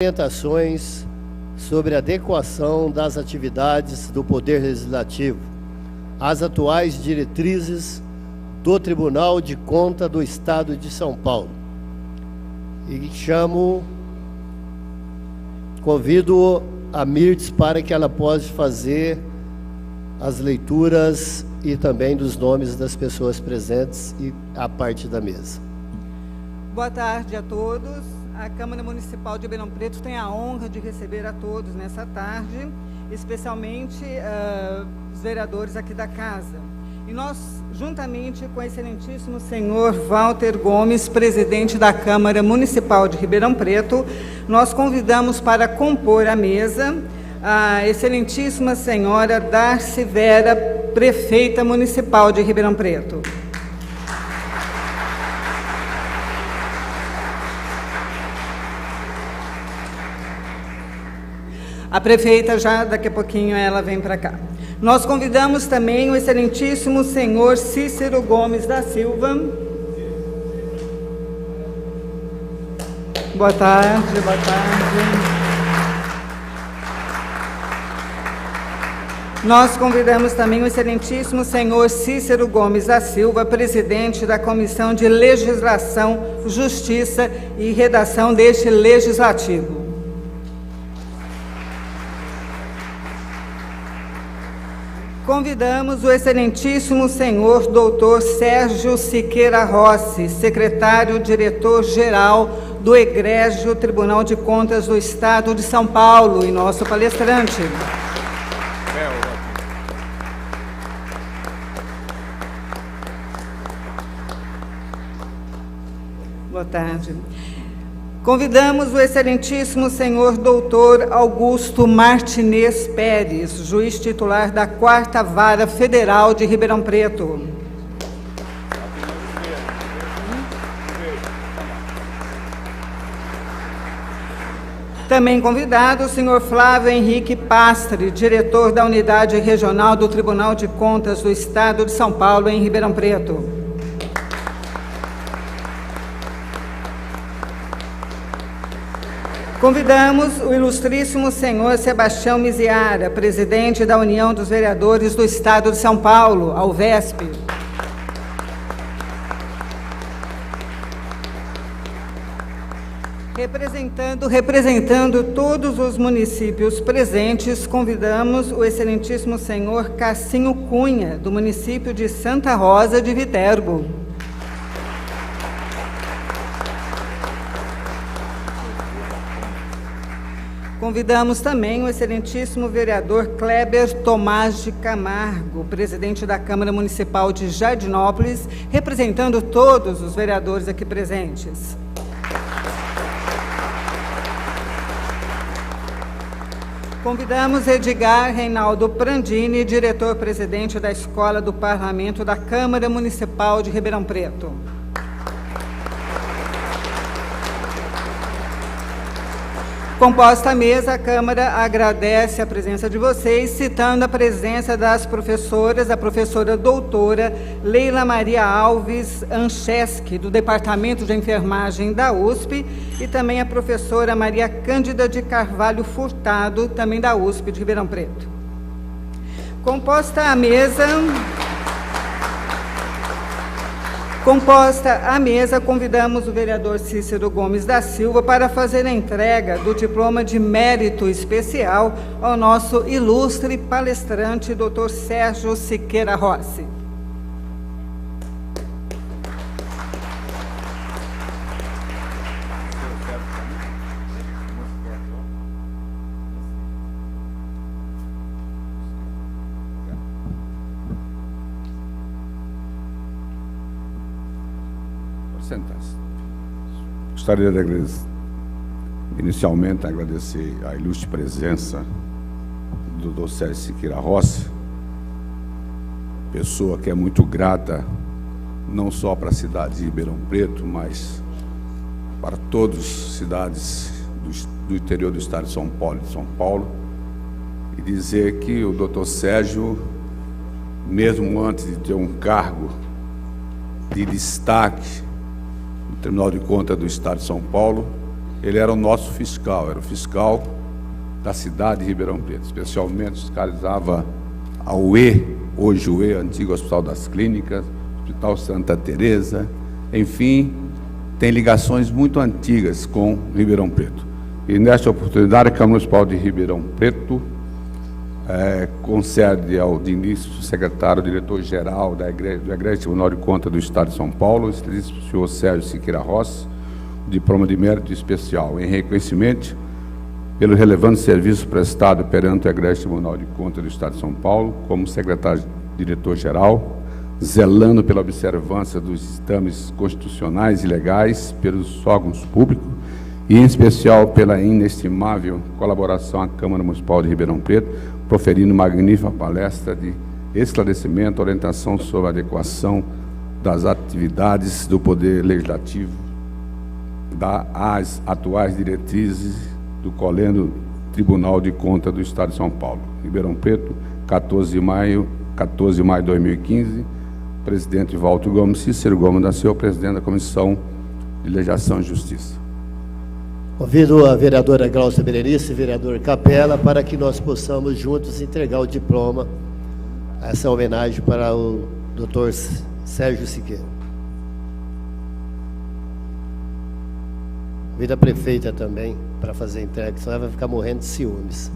Orientações sobre a adequação das atividades do Poder Legislativo às atuais diretrizes do Tribunal de Contas do Estado de São Paulo. E convido a Mirtes para que ela possa fazer as leituras e também dos nomes das pessoas presentes e a parte da mesa. Boa tarde a todos. A Câmara Municipal de Ribeirão Preto tem a honra de receber a todos nessa tarde, especialmente os vereadores aqui da casa. E nós, juntamente com o excelentíssimo senhor Walter Gomes, presidente da Câmara Municipal de Ribeirão Preto, nós convidamos para compor a mesa a excelentíssima senhora Darcy Vera, prefeita municipal de Ribeirão Preto. A prefeita já, daqui a pouquinho, ela vem para cá. Nós convidamos também o excelentíssimo senhor Cícero Gomes da Silva. Boa tarde, boa tarde. Nós convidamos também o excelentíssimo senhor Cícero Gomes da Silva, presidente da Comissão de Legislação, Justiça e Redação deste Legislativo. Convidamos o excelentíssimo senhor doutor Sérgio Siqueira Rossi, secretário-diretor-geral do Egrégio Tribunal de Contas do Estado de São Paulo, e nosso palestrante. Boa tarde. Convidamos o excelentíssimo senhor doutor Augusto Martinez Pérez, juiz titular da 4ª Vara Federal de Ribeirão Preto. Também convidado o senhor Flávio Henrique Pastre, diretor da Unidade Regional do Tribunal de Contas do Estado de São Paulo, em Ribeirão Preto. Convidamos o ilustríssimo senhor Sebastião Miziara, presidente da União dos Vereadores do Estado de São Paulo, a UVESP. Representando todos os municípios presentes, convidamos o excelentíssimo senhor Cassinho Cunha, do município de Santa Rosa de Viterbo. Convidamos também o excelentíssimo vereador Kleber Tomás de Camargo, presidente da Câmara Municipal de Jardinópolis, representando todos os vereadores aqui presentes. Convidamos Edgar Reinaldo Prandini, diretor-presidente da Escola do Parlamento da Câmara Municipal de Ribeirão Preto. Composta a mesa, a Câmara agradece a presença de vocês, citando a presença das professoras, a professora doutora Leila Maria Alves Ancheski, do Departamento de Enfermagem da USP, e também a professora Maria Cândida de Carvalho Furtado, também da USP de Ribeirão Preto. Composta a mesa, convidamos o vereador Cícero Gomes da Silva para fazer a entrega do diploma de mérito especial ao nosso ilustre palestrante, doutor Sérgio Siqueira Rossi. Gostaria de inicialmente agradecer a ilustre presença do Dr. Sérgio Siqueira Rossi, pessoa que é muito grata não só para a cidade de Ribeirão Preto, mas para todas as cidades do interior do estado de São Paulo, e dizer que o Dr. Sérgio, mesmo antes de ter um cargo de destaque no Tribunal de Contas do Estado de São Paulo, ele era o nosso fiscal, era o fiscal da cidade de Ribeirão Preto, especialmente fiscalizava a UE, hoje o UE, antigo Hospital das Clínicas, Hospital Santa Teresa, enfim, tem ligações muito antigas com Ribeirão Preto. E nesta oportunidade, a Câmara Municipal de Ribeirão Preto concede ao Diniz, secretário, diretor-geral do Egrégio Tribunal de Contas do Estado de São Paulo, o senhor Sérgio Siqueira Rossi, o diploma de mérito especial, em reconhecimento pelo relevante serviço prestado perante o Egrégio Tribunal de Contas do Estado de São Paulo, como secretário-diretor-geral, zelando pela observância dos ditames constitucionais e legais, pelos órgãos públicos, e em especial pela inestimável colaboração à Câmara Municipal de Ribeirão Preto, proferindo magnífica palestra de esclarecimento, orientação sobre a adequação das atividades do Poder Legislativo às atuais diretrizes do Colégio Tribunal de Contas do Estado de São Paulo. Ribeirão Preto, 14 de maio de 2015, presidente Walter Gomes, Cícero Gomes da Silva, presidente da Comissão de Legislação e Justiça. Convido a vereadora Glaucia Berenice e o vereador Capella para que nós possamos juntos entregar o diploma, essa homenagem para o Dr. Sérgio Siqueira. Convido a prefeita também para fazer a entrega, senão ela vai ficar morrendo de ciúmes.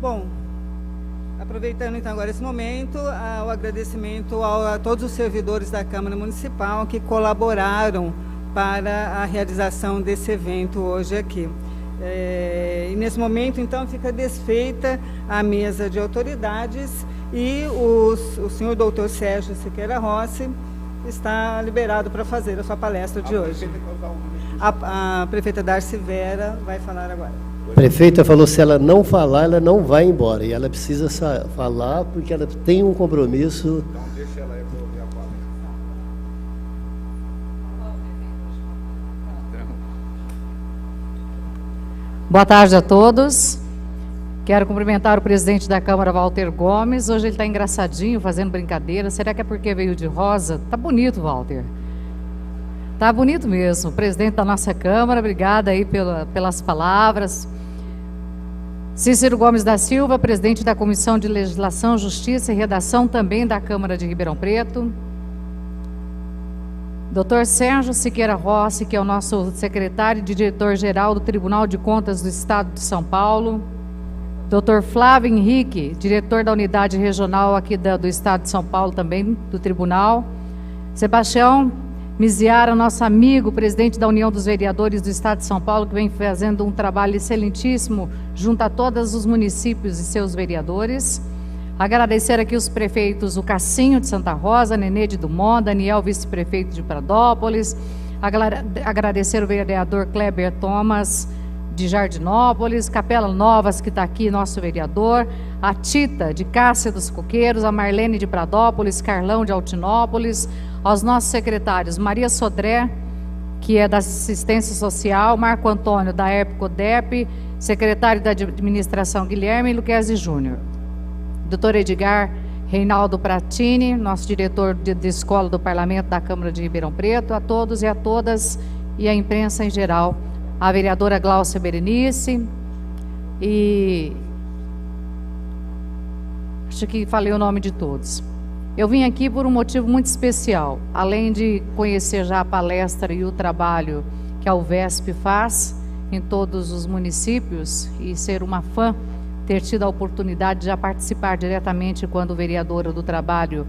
Bom, aproveitando então agora esse momento, o agradecimento a todos os servidores da Câmara Municipal que colaboraram para a realização desse evento hoje aqui. E nesse momento, então, fica desfeita a mesa de autoridades e o senhor doutor Sérgio Siqueira Rossi está liberado para fazer a sua palestra de hoje. A prefeita Darcy Vera vai falar agora. A prefeita falou que se ela não falar, ela não vai embora. E ela precisa falar porque ela tem um compromisso. Então deixa ela aí para ouvir a palestra. Boa tarde a todos. Quero cumprimentar o presidente da Câmara, Walter Gomes. Hoje ele está engraçadinho, fazendo brincadeira. Será que é porque veio de rosa? Tá bonito, Walter. Tá bonito mesmo. Presidente da nossa Câmara, obrigada aí pelas palavras. Cícero Gomes da Silva, presidente da Comissão de Legislação, Justiça e Redação, também da Câmara de Ribeirão Preto. Dr. Sérgio Siqueira Rossi, que é o nosso secretário e diretor-geral do Tribunal de Contas do Estado de São Paulo. Dr. Flávio Henrique, diretor da Unidade Regional aqui do Estado de São Paulo, também do Tribunal. Sebastião Miziara, nosso amigo, presidente da União dos Vereadores do Estado de São Paulo, que vem fazendo um trabalho excelentíssimo junto a todos os municípios e seus vereadores. Agradecer aqui os prefeitos, o Cassinho de Santa Rosa, Nenê de Dumont, Daniel, vice-prefeito de Pradópolis. Agradecer o vereador Kleber Thomas, de Jardinópolis, Capela Novas, que está aqui, nosso vereador, a Tita, de Cássia dos Coqueiros, a Marlene de Pradópolis, Carlão de Altinópolis, aos nossos secretários, Maria Sodré, que é da Assistência Social, Marco Antônio, da ERP-CODEP, secretário da Administração, Guilherme Luquezzi Júnior. Doutor Edgar Reinaldo Pratini, nosso diretor de Escola do Parlamento da Câmara de Ribeirão Preto, a todos e a todas, e a imprensa em geral, a vereadora Glaucia Berenice, e Acho que falei o nome de todos. Eu vim aqui por um motivo muito especial. Além de conhecer já a palestra e o trabalho que a UVESP faz em todos os municípios e ser uma fã, ter tido a oportunidade de já participar diretamente quando vereadora do trabalho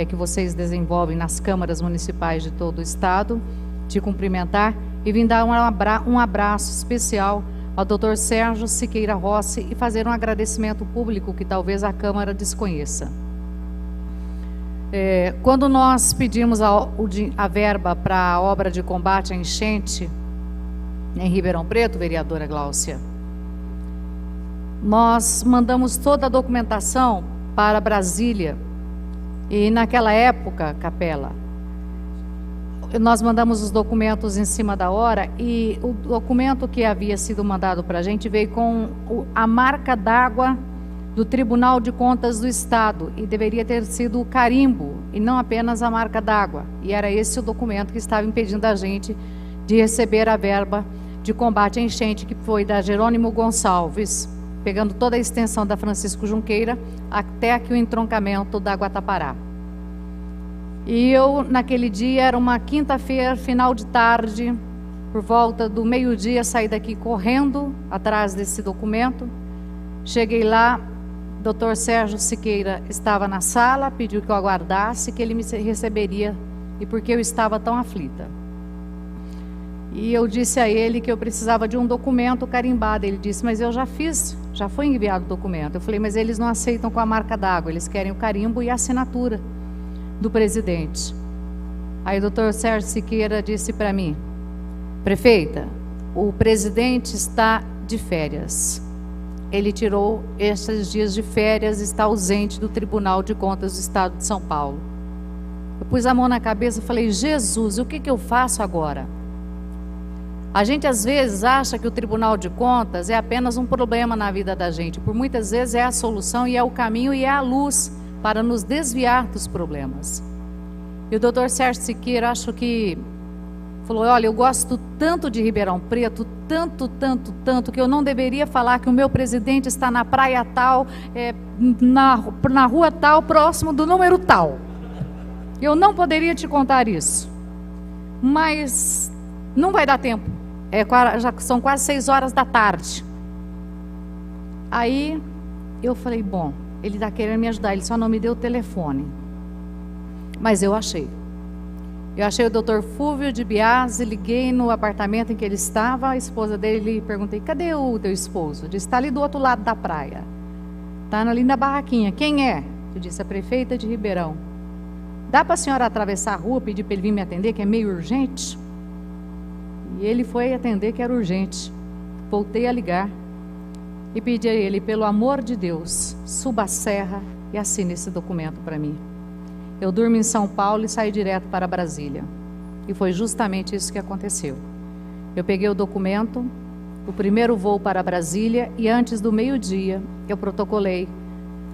que vocês desenvolvem nas câmaras municipais de todo o estado, te cumprimentar e vim dar um abraço especial ao Dr. Sérgio Siqueira Rossi e fazer um agradecimento público que talvez a Câmara desconheça. Quando nós pedimos a verba para a obra de combate à enchente em Ribeirão Preto, vereadora Gláucia, nós mandamos toda a documentação para Brasília e naquela época, Capela, nós mandamos os documentos em cima da hora e o documento que havia sido mandado para a gente veio com a marca d'água do Tribunal de Contas do Estado e deveria ter sido o carimbo e não apenas a marca d'água. E era esse o documento que estava impedindo a gente de receber a verba de combate à enchente, que foi da Jerônimo Gonçalves, pegando toda a extensão da Francisco Junqueira até aqui o entroncamento da Guatapará. E eu, naquele dia, era uma quinta-feira, final de tarde, por volta do meio-dia, saí daqui correndo atrás desse documento. Cheguei lá, Dr. Sérgio Siqueira estava na sala, pediu que eu aguardasse, que ele me receberia, e porque eu estava tão aflita. E eu disse a ele que eu precisava de um documento carimbado. Ele disse, mas eu já fiz, já foi enviado o documento. Eu falei, mas eles não aceitam com a marca d'água, eles querem o carimbo e a assinatura do presidente. Aí o Dr. Sérgio Siqueira disse para mim, prefeita, o presidente está de férias. Ele tirou esses dias de férias, está ausente do Tribunal de Contas do Estado de São Paulo. Eu pus a mão na cabeça e falei, Jesus, o que eu faço agora? A gente às vezes acha que o Tribunal de Contas é apenas um problema na vida da gente, por muitas vezes é a solução e é o caminho e é a luz para nos desviar dos problemas. E o Dr. Sérgio Siqueira, acho que falou, olha, eu gosto tanto de Ribeirão Preto, tanto, que eu não deveria falar que o meu presidente está na praia tal, na rua tal, próximo do número tal. Eu não poderia te contar isso. Mas não vai dar tempo. Já são quase 6 horas da tarde. Aí eu falei, bom, ele está querendo me ajudar, ele só não me deu o telefone. Mas eu achei. Eu achei o Dr. Fúvio de Biasi, liguei no apartamento em que ele estava, a esposa dele, perguntei, cadê o teu esposo? Ele disse, está ali do outro lado da praia. Está ali na barraquinha. Quem é? Eu disse, a prefeita de Ribeirão. Dá para a senhora atravessar a rua, pedir para ele vir me atender, que é meio urgente? E ele foi atender, que era urgente. Voltei a ligar e pedi a ele, pelo amor de Deus, suba a serra e assine esse documento para mim. Eu durmo em São Paulo e saí direto para Brasília. E foi justamente isso que aconteceu. Eu peguei o documento, o primeiro voo para Brasília, e antes do meio-dia eu protocolei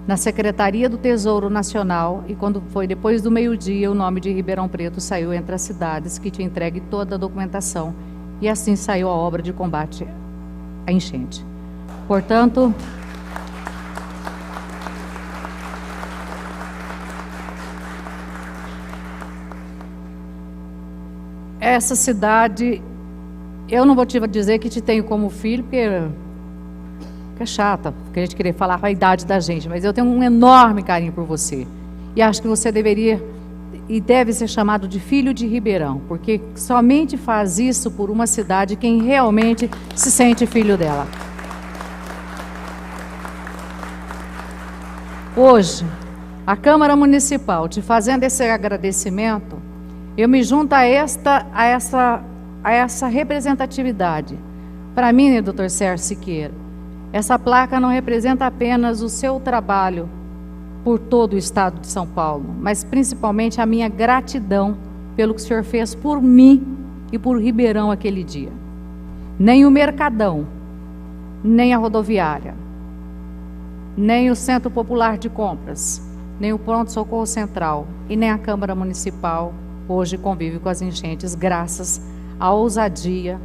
na Secretaria do Tesouro Nacional, e quando foi depois do meio-dia, o nome de Ribeirão Preto saiu entre as cidades que tinha entregue toda a documentação, e assim saiu a obra de combate à enchente. Portanto, essa cidade, eu não vou te dizer que te tenho como filho, porque é chata, porque a gente querer falar a idade da gente, mas eu tenho um enorme carinho por você. E acho que você deveria e deve ser chamado de filho de Ribeirão, porque somente faz isso por uma cidade quem realmente se sente filho dela. Hoje, a Câmara Municipal, te fazendo esse agradecimento, eu me junto a essa representatividade. Para mim, Dr. Sérgio Siqueira, essa placa não representa apenas o seu trabalho por todo o estado de São Paulo, mas principalmente a minha gratidão pelo que o senhor fez por mim e por Ribeirão aquele dia. Nem o Mercadão, nem a rodoviária, nem o Centro Popular de Compras, nem o Pronto Socorro Central e nem a Câmara Municipal hoje convive com as enchentes, graças à ousadia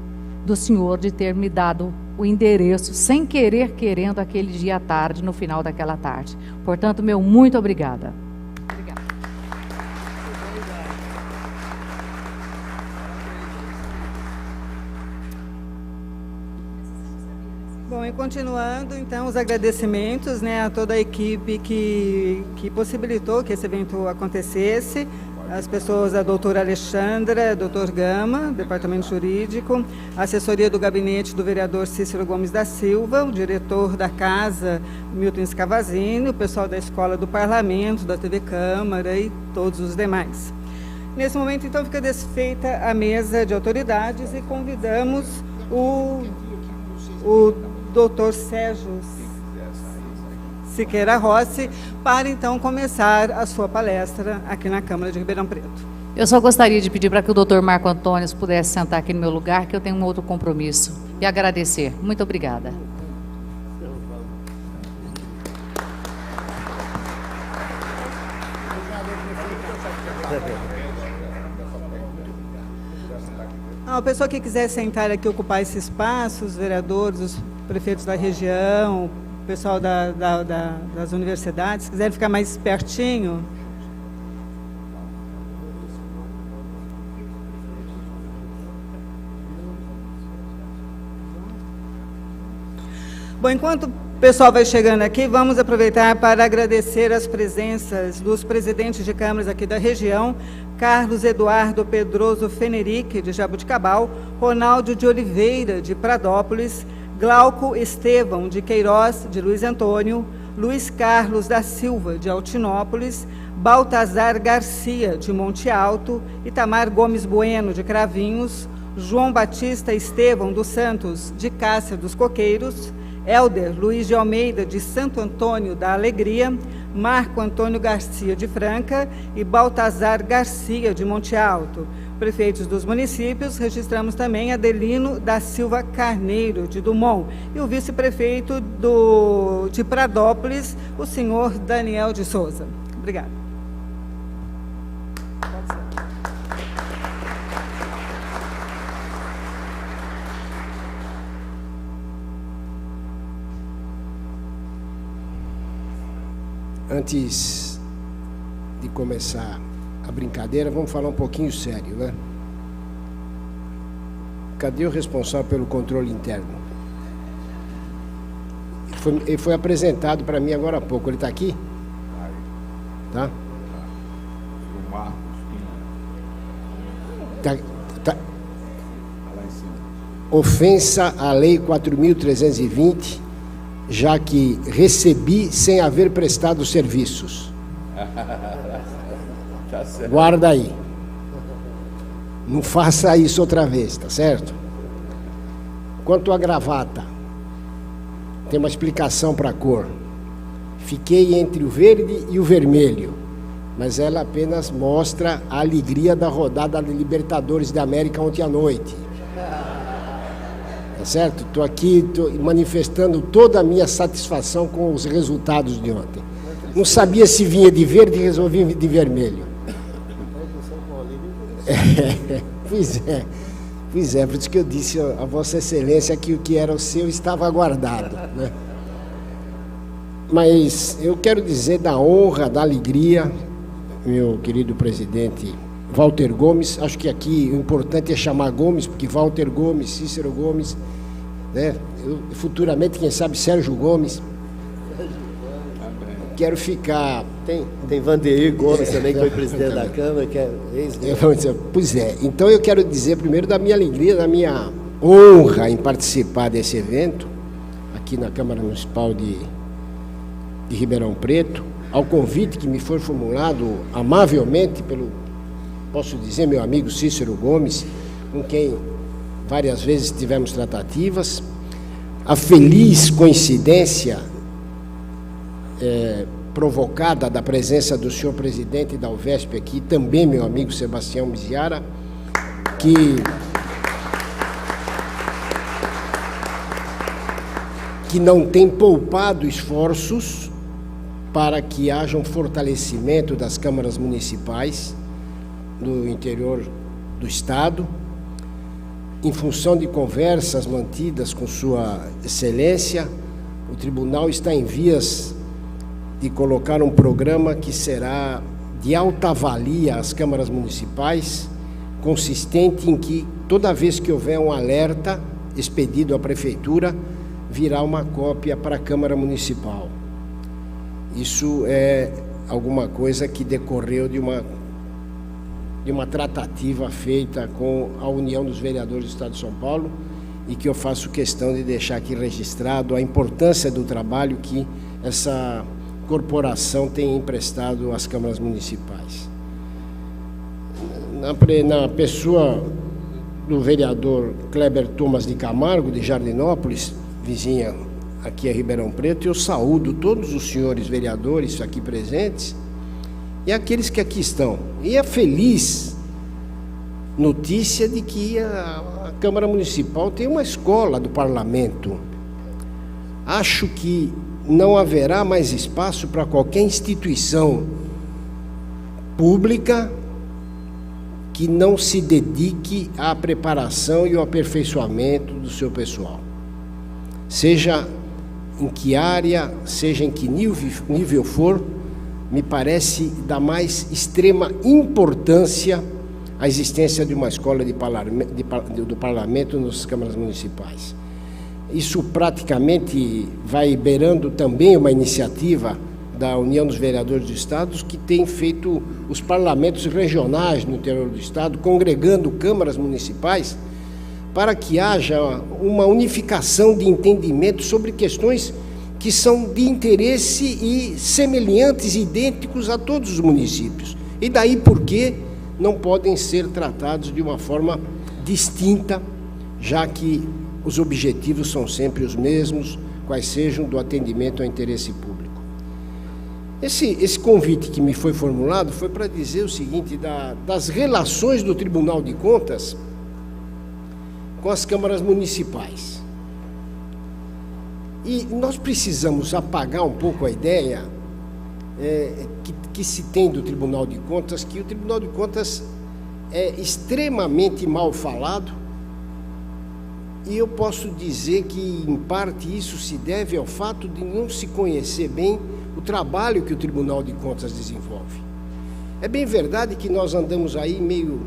do senhor de ter me dado o endereço, sem querer, querendo, aquele dia à tarde, no final daquela tarde. Portanto, meu muito obrigada. Obrigada. Bom, e continuando, então, os agradecimentos, né, a toda a equipe que possibilitou que esse evento acontecesse, as pessoas, a doutora Alexandra, doutor Gama, Departamento Jurídico, a assessoria do gabinete do vereador Cícero Gomes da Silva, o diretor da Casa, Milton Scavazini, o pessoal da Escola do Parlamento, da TV Câmara e todos os demais. Nesse momento, então, fica desfeita a mesa de autoridades e convidamos o doutor Sérgio Siqueira Rossi para, então, começar a sua palestra aqui na Câmara de Ribeirão Preto. Eu só gostaria de pedir para que o doutor Marco Antônio pudesse sentar aqui no meu lugar, que eu tenho um outro compromisso, e agradecer. Muito obrigada. A pessoa que quiser sentar aqui, ocupar esse espaço, os vereadores, os prefeitos da região, o pessoal das universidades, se quiser ficar mais pertinho. Bom, enquanto o pessoal vai chegando aqui, vamos aproveitar para agradecer as presenças dos presidentes de câmaras aqui da região, Carlos Eduardo Pedroso Fenerick, de Jabuticabal, Ronaldo de Oliveira, de Pradópolis, Glauco Estevão de Queiroz, de Luiz Antônio, Luiz Carlos da Silva, de Altinópolis, Baltazar Garcia, de Monte Alto, Itamar Gomes Bueno, de Cravinhos, João Batista Estevão dos Santos, de Cássia dos Coqueiros, Helder Luiz de Almeida, de Santo Antônio da Alegria, Marco Antônio Garcia, de Franca, e Baltazar Garcia, de Monte Alto. Prefeitos dos municípios, registramos também Adelino da Silva Carneiro, de Dumont, e o vice-prefeito de Pradópolis, o senhor Daniel de Souza. Obrigada. Antes de começar a brincadeira, vamos falar um pouquinho sério, né? Cadê o responsável pelo controle interno? Ele foi apresentado para mim agora há pouco. Ele está aqui? Tá? Tá. Ofensa à Lei 4.320, já que recebi sem haver prestado serviços. Tá certo. Guarda aí. Não faça isso outra vez, tá certo? Quanto à gravata, tem uma explicação para a cor. Fiquei entre o verde e o vermelho, mas ela apenas mostra a alegria da rodada da Libertadores da América ontem à noite. Tá certo? Estou aqui manifestando toda a minha satisfação com os resultados de ontem. Não sabia se vinha de verde e resolvi vir de vermelho. Pois é, por isso que eu disse a Vossa Excelência que o que era o seu estava guardado, né? Mas eu quero dizer da honra, da alegria, meu querido presidente Walter Gomes. Acho que aqui o importante é chamar Gomes, porque Walter Gomes, Cícero Gomes, né? Futuramente, quem sabe, Sérgio Gomes. Quero ficar... Tem Vandeir Gomes também, que foi presidente da Câmara, que é Pois é, então eu quero dizer primeiro da minha alegria, da minha honra em participar desse evento, aqui na Câmara Municipal de Ribeirão Preto, ao convite que me foi formulado amavelmente pelo, posso dizer, meu amigo Cícero Gomes, com quem várias vezes tivemos tratativas, a feliz coincidência provocada da presença do senhor presidente da UVESP aqui, também meu amigo Sebastião Miziara, que não tem poupado esforços para que haja um fortalecimento das câmaras municipais do interior do Estado. em função de conversas mantidas com Sua Excelência, o Tribunal está em vias de colocar um programa que será de alta valia às câmaras municipais, consistente em que, toda vez que houver um alerta expedido à Prefeitura, virá uma cópia para a Câmara Municipal. Isso é alguma coisa que decorreu de uma tratativa feita com a União dos Vereadores do Estado de São Paulo e que eu faço questão de deixar aqui registrado a importância do trabalho que essa corporação tem emprestado às câmaras municipais. Na pessoa do vereador Kleber Thomas de Camargo, de Jardinópolis, vizinha aqui a Ribeirão Preto, eu saúdo todos os senhores vereadores aqui presentes e aqueles que aqui estão. E a feliz notícia de que a Câmara Municipal tem uma escola do Parlamento. Acho que não haverá mais espaço para qualquer instituição pública que não se dedique à preparação e ao aperfeiçoamento do seu pessoal. Seja em que área, seja em que nível for, me parece da mais extrema importância a existência de uma escola do Parlamento nas câmaras municipais. Isso praticamente vai beirando também uma iniciativa da União dos Vereadores do Estado, que tem feito os parlamentos regionais no interior do Estado, congregando câmaras municipais, para que haja uma unificação de entendimento sobre questões que são de interesse e semelhantes, idênticos a todos os municípios. E daí porque não podem ser tratados de uma forma distinta, já que os objetivos são sempre os mesmos, quais sejam do atendimento ao interesse público. Esse convite que me foi formulado foi para dizer o seguinte, das relações do Tribunal de Contas com as câmaras municipais. E nós precisamos apagar um pouco a ideia que se tem do Tribunal de Contas, que o Tribunal de Contas é extremamente mal falado, e eu posso dizer que, em parte, isso se deve ao fato de não se conhecer bem o trabalho que o Tribunal de Contas desenvolve. É bem verdade que nós andamos aí meio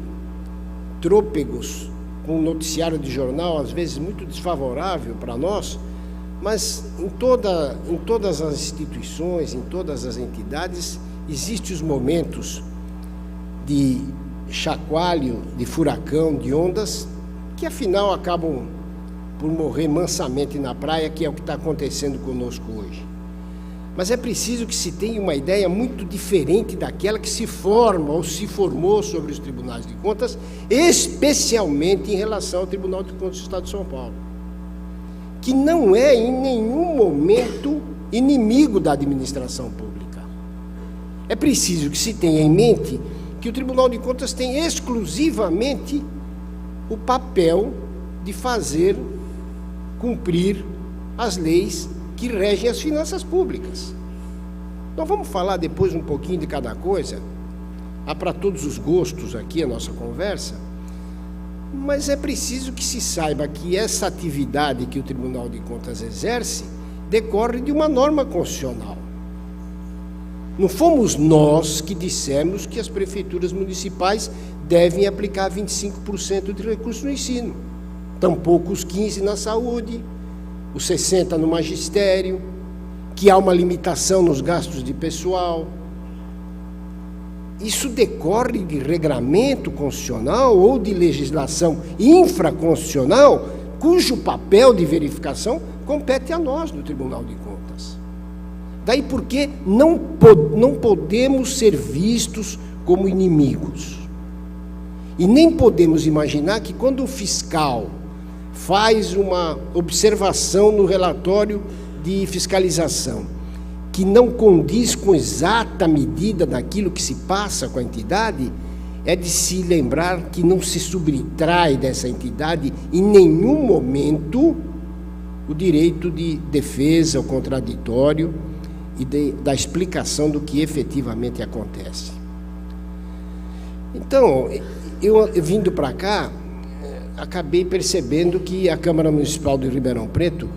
trôpegos, com um noticiário de jornal, às vezes muito desfavorável para nós, mas em todas as instituições, em todas as entidades, existem os momentos de chacoalho, de furacão, de ondas, que afinal acabam por morrer mansamente na praia, que é o que está acontecendo conosco hoje. Mas é preciso que se tenha uma ideia muito diferente daquela que se forma ou se formou sobre os tribunais de contas, especialmente em relação ao Tribunal de Contas do Estado de São Paulo, que não é em nenhum momento inimigo da administração pública. É preciso que se tenha em mente que o Tribunal de Contas tem exclusivamente o papel de fazer cumprir as leis que regem as finanças públicas. Nós vamos falar depois um pouquinho de cada coisa, há para todos os gostos aqui a nossa conversa, mas é preciso que se saiba que essa atividade que o Tribunal de Contas exerce decorre de uma norma constitucional. Não fomos nós que dissemos que as prefeituras municipais devem aplicar 25% de recursos no ensino, tampouco os 15% na saúde, os 60% no magistério, que há uma limitação nos gastos de pessoal. Isso decorre de regramento constitucional ou de legislação infraconstitucional, cujo papel de verificação compete a nós, do Tribunal de Contas. Daí porque não podemos ser vistos como inimigos. E nem podemos imaginar que quando o fiscal faz uma observação no relatório de fiscalização que não condiz com exata medida daquilo que se passa com a entidade, é de se lembrar que não se subtrai dessa entidade em nenhum momento o direito de defesa, o contraditório e da explicação do que efetivamente acontece. Então, eu vindo para cá, acabei percebendo que a Câmara Municipal de Ribeirão Preto,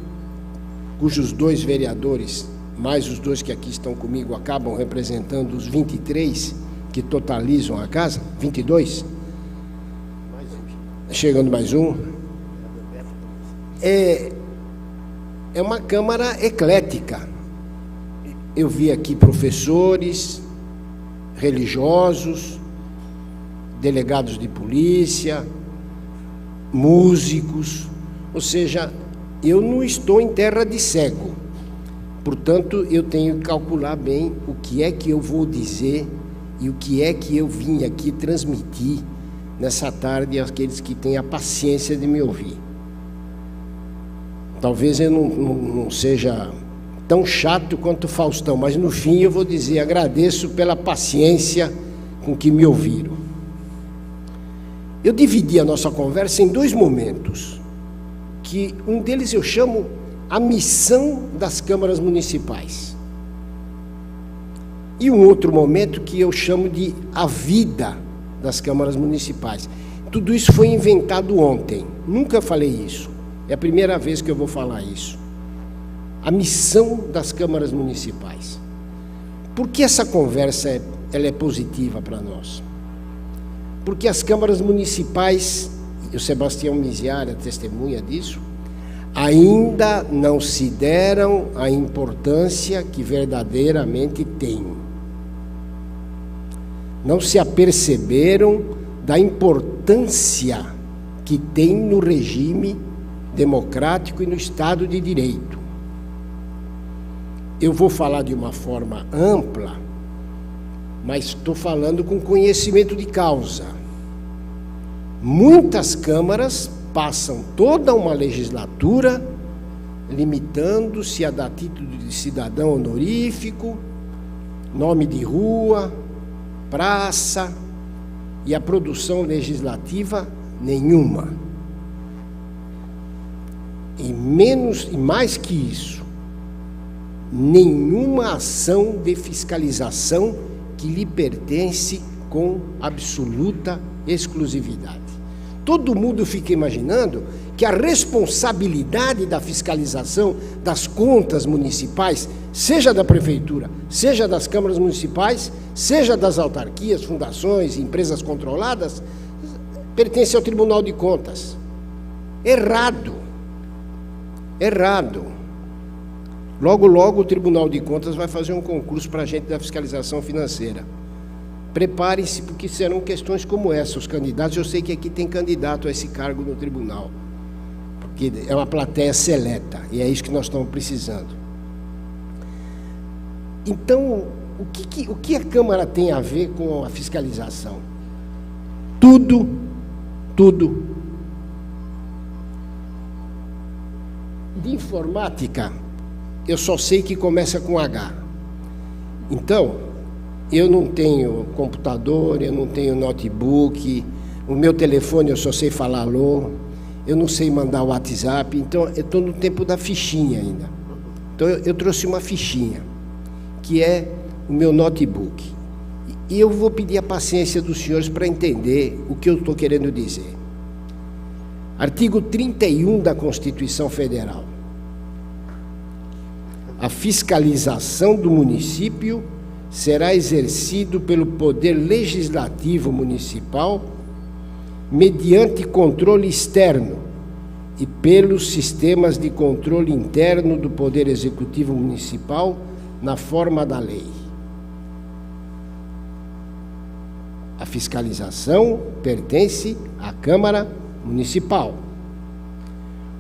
cujos 2 vereadores, mais os 2 que aqui estão comigo, acabam representando os 23 que totalizam a casa, 22, chegando mais um, é uma Câmara eclética. Eu vi aqui professores, religiosos, delegados de polícia, músicos, ou seja, eu não estou em terra de cego. Portanto, eu tenho que calcular bem o que é que eu vou dizer e o que é que eu vim aqui transmitir nessa tarde àqueles que têm a paciência de me ouvir. Talvez eu não seja tão chato quanto o Faustão, mas no fim eu vou dizer, agradeço pela paciência com que me ouviram. Eu dividi a nossa conversa em 2 momentos, que um deles eu chamo a missão das câmaras municipais. E um outro momento que eu chamo de a vida das câmaras municipais. Tudo isso foi inventado ontem, nunca falei isso, é a primeira vez que eu vou falar isso. A missão das câmaras municipais. Por que essa conversa ela é positiva para nós? Porque as câmaras municipais, e o Sebastião Miziara é testemunha disso, ainda não se deram a importância que verdadeiramente têm. Não se aperceberam da importância que tem no regime democrático e no Estado de Direito. Eu vou falar de uma forma ampla, mas estou falando com conhecimento de causa. Muitas câmaras passam toda uma legislatura limitando-se a dar título de cidadão honorífico, nome de rua, praça, e a produção legislativa nenhuma. E mais que isso, nenhuma ação de fiscalização que lhe pertence com absoluta exclusividade. Todo mundo fica imaginando que a responsabilidade da fiscalização das contas municipais, seja da prefeitura, seja das câmaras municipais, seja das autarquias, fundações, empresas controladas, pertence ao Tribunal de Contas. Errado. Errado. Logo, logo o Tribunal de Contas vai fazer um concurso para a gente da fiscalização financeira. Preparem-se, porque serão questões como essa. Os candidatos, eu sei que aqui tem candidato a esse cargo no tribunal, porque é uma plateia seleta, e é isso que nós estamos precisando. Então, o que a Câmara tem a ver com a fiscalização? Tudo. De informática, eu só sei que começa com H. Então, eu não tenho computador, eu não tenho notebook, o meu telefone eu só sei falar alô, eu não sei mandar o WhatsApp, então eu estou no tempo da fichinha ainda. Então eu trouxe uma fichinha, que é o meu notebook. E eu vou pedir a paciência dos senhores para entender o que eu estou querendo dizer. Artigo 31 da Constituição Federal. A fiscalização do município será exercido pelo Poder Legislativo Municipal mediante controle externo e pelos sistemas de controle interno do Poder Executivo Municipal na forma da lei. A fiscalização pertence à Câmara Municipal.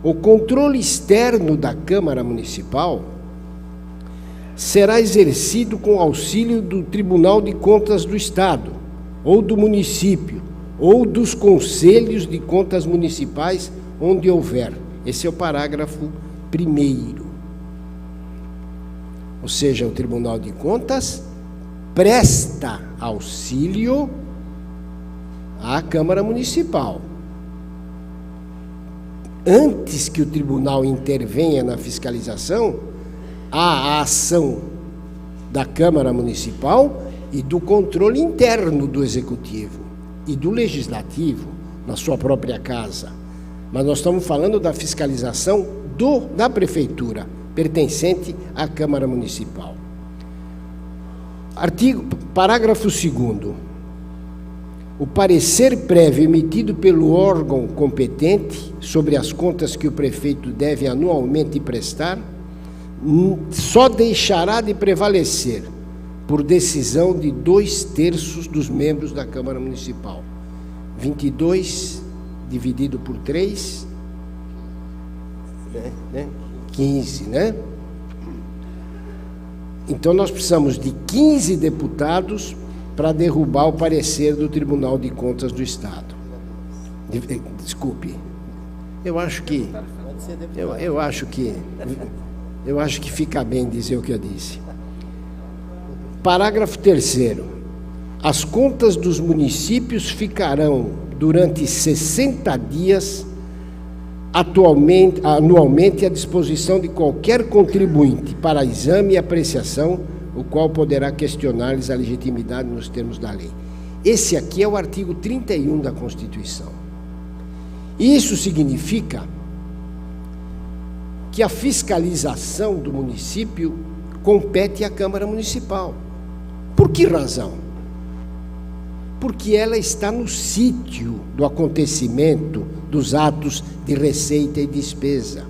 O controle externo da Câmara Municipal será exercido com auxílio do Tribunal de Contas do Estado, ou do município, ou dos conselhos de contas municipais, onde houver. Esse é o parágrafo 1º. Ou seja, o Tribunal de Contas presta auxílio à Câmara Municipal. Antes que o tribunal intervenha na fiscalização, há a ação da Câmara Municipal e do controle interno do Executivo e do Legislativo na sua própria casa, Mas nós estamos falando da fiscalização da Prefeitura, pertencente à Câmara Municipal. Parágrafo 2º. O parecer prévio emitido pelo órgão competente sobre as contas que o prefeito deve anualmente prestar só deixará de prevalecer por decisão de 2/3 dos membros da Câmara Municipal. 22 dividido por 3, 15, né? Então nós precisamos de 15 deputados para derrubar o parecer do Tribunal de Contas do Estado. Desculpe. Eu acho que fica bem dizer o que eu disse. Parágrafo 3º. As contas dos municípios ficarão durante 60 dias anualmente à disposição de qualquer contribuinte para exame e apreciação, o qual poderá questionar-lhes a legitimidade nos termos da lei. Esse aqui é o artigo 31 da Constituição. Isso significa que a fiscalização do município compete à Câmara Municipal. Por que razão? Porque ela está no sítio do acontecimento dos atos de receita e despesa.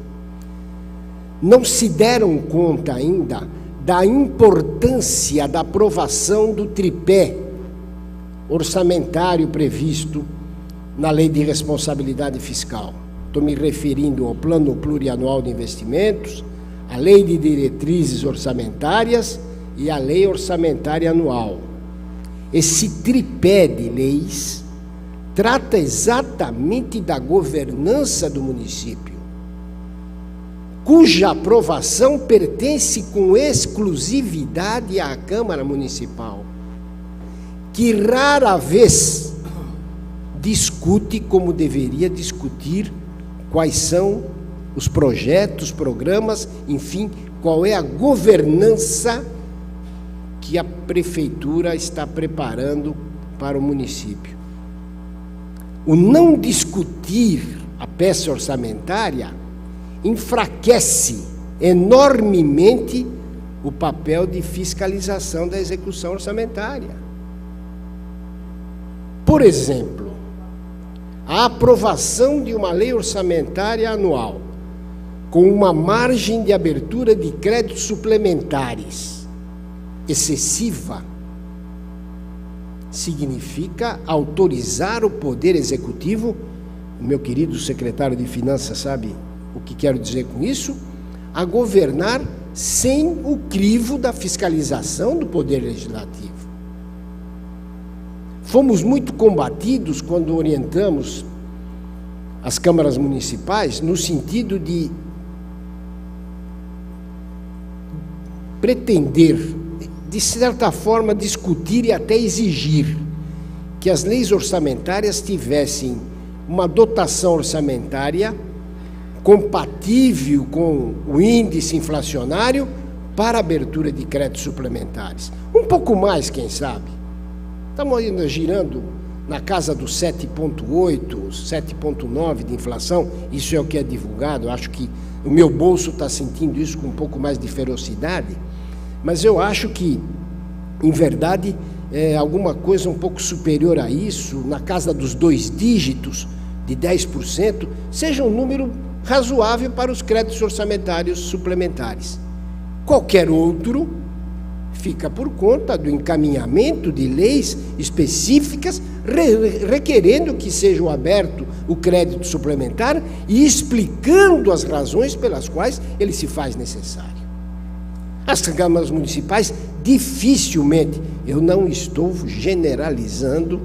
Não se deram conta ainda da importância da aprovação do tripé orçamentário previsto na Lei de Responsabilidade Fiscal. Estou me referindo ao Plano Plurianual de Investimentos, à Lei de Diretrizes Orçamentárias e à Lei Orçamentária Anual. Esse tripé de leis trata exatamente da governança do município, cuja aprovação pertence com exclusividade à Câmara Municipal, que rara vez discute como deveria discutir quais são os projetos, programas, enfim, qual é a governança que a Prefeitura está preparando para o município. O não discutir a peça orçamentária enfraquece enormemente o papel de fiscalização da execução orçamentária. Por exemplo, a aprovação de uma lei orçamentária anual com uma margem de abertura de créditos suplementares excessiva significa autorizar o Poder Executivo, o meu querido secretário de Finanças sabe o que quero dizer com isso, a governar sem o crivo da fiscalização do Poder Legislativo. Fomos muito combatidos quando orientamos as câmaras municipais no sentido de pretender, de certa forma, discutir e até exigir que as leis orçamentárias tivessem uma dotação orçamentária compatível com o índice inflacionário para abertura de créditos suplementares. Um pouco mais, quem sabe. Estamos ainda girando na casa dos 7,8, 7,9 de inflação, isso é o que é divulgado. Eu acho que o meu bolso está sentindo isso com um pouco mais de ferocidade, mas eu acho que, em verdade, alguma coisa um pouco superior a isso, na casa dos 2 dígitos, de 10%, seja um número razoável para os créditos orçamentários suplementares. Qualquer outro fica por conta do encaminhamento de leis específicas requerendo que seja aberto o crédito suplementar e explicando as razões pelas quais ele se faz necessário. As câmaras municipais dificilmente, eu não estou generalizando,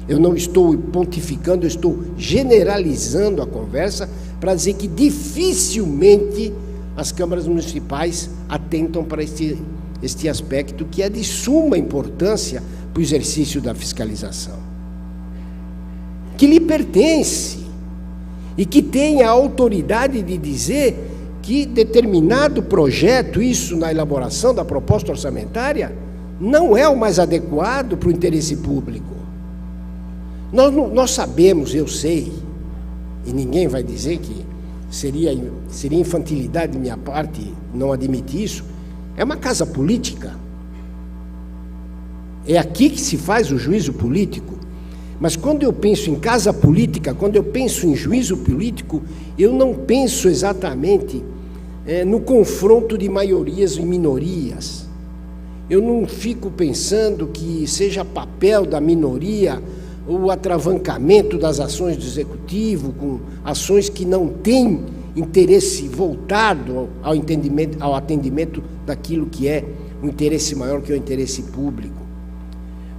eu não estou pontificando, eu estou generalizando a conversa para dizer que dificilmente as câmaras municipais atentam para este aspecto que é de suma importância para o exercício da fiscalização, que lhe pertence e que tem a autoridade de dizer que determinado projeto, isso na elaboração da proposta orçamentária, não é o mais adequado para o interesse público. Nós sabemos, eu sei, e ninguém vai dizer que seria infantilidade de minha parte não admitir isso, é uma casa política. É aqui que se faz o juízo político. Mas quando eu penso em casa política, quando eu penso em juízo político, eu não penso exatamente no confronto de maiorias e minorias. Eu não fico pensando que seja papel da minoria o atravancamento das ações do executivo, com ações que não têm interesse voltado ao atendimento daquilo que é o interesse maior, que é o interesse público.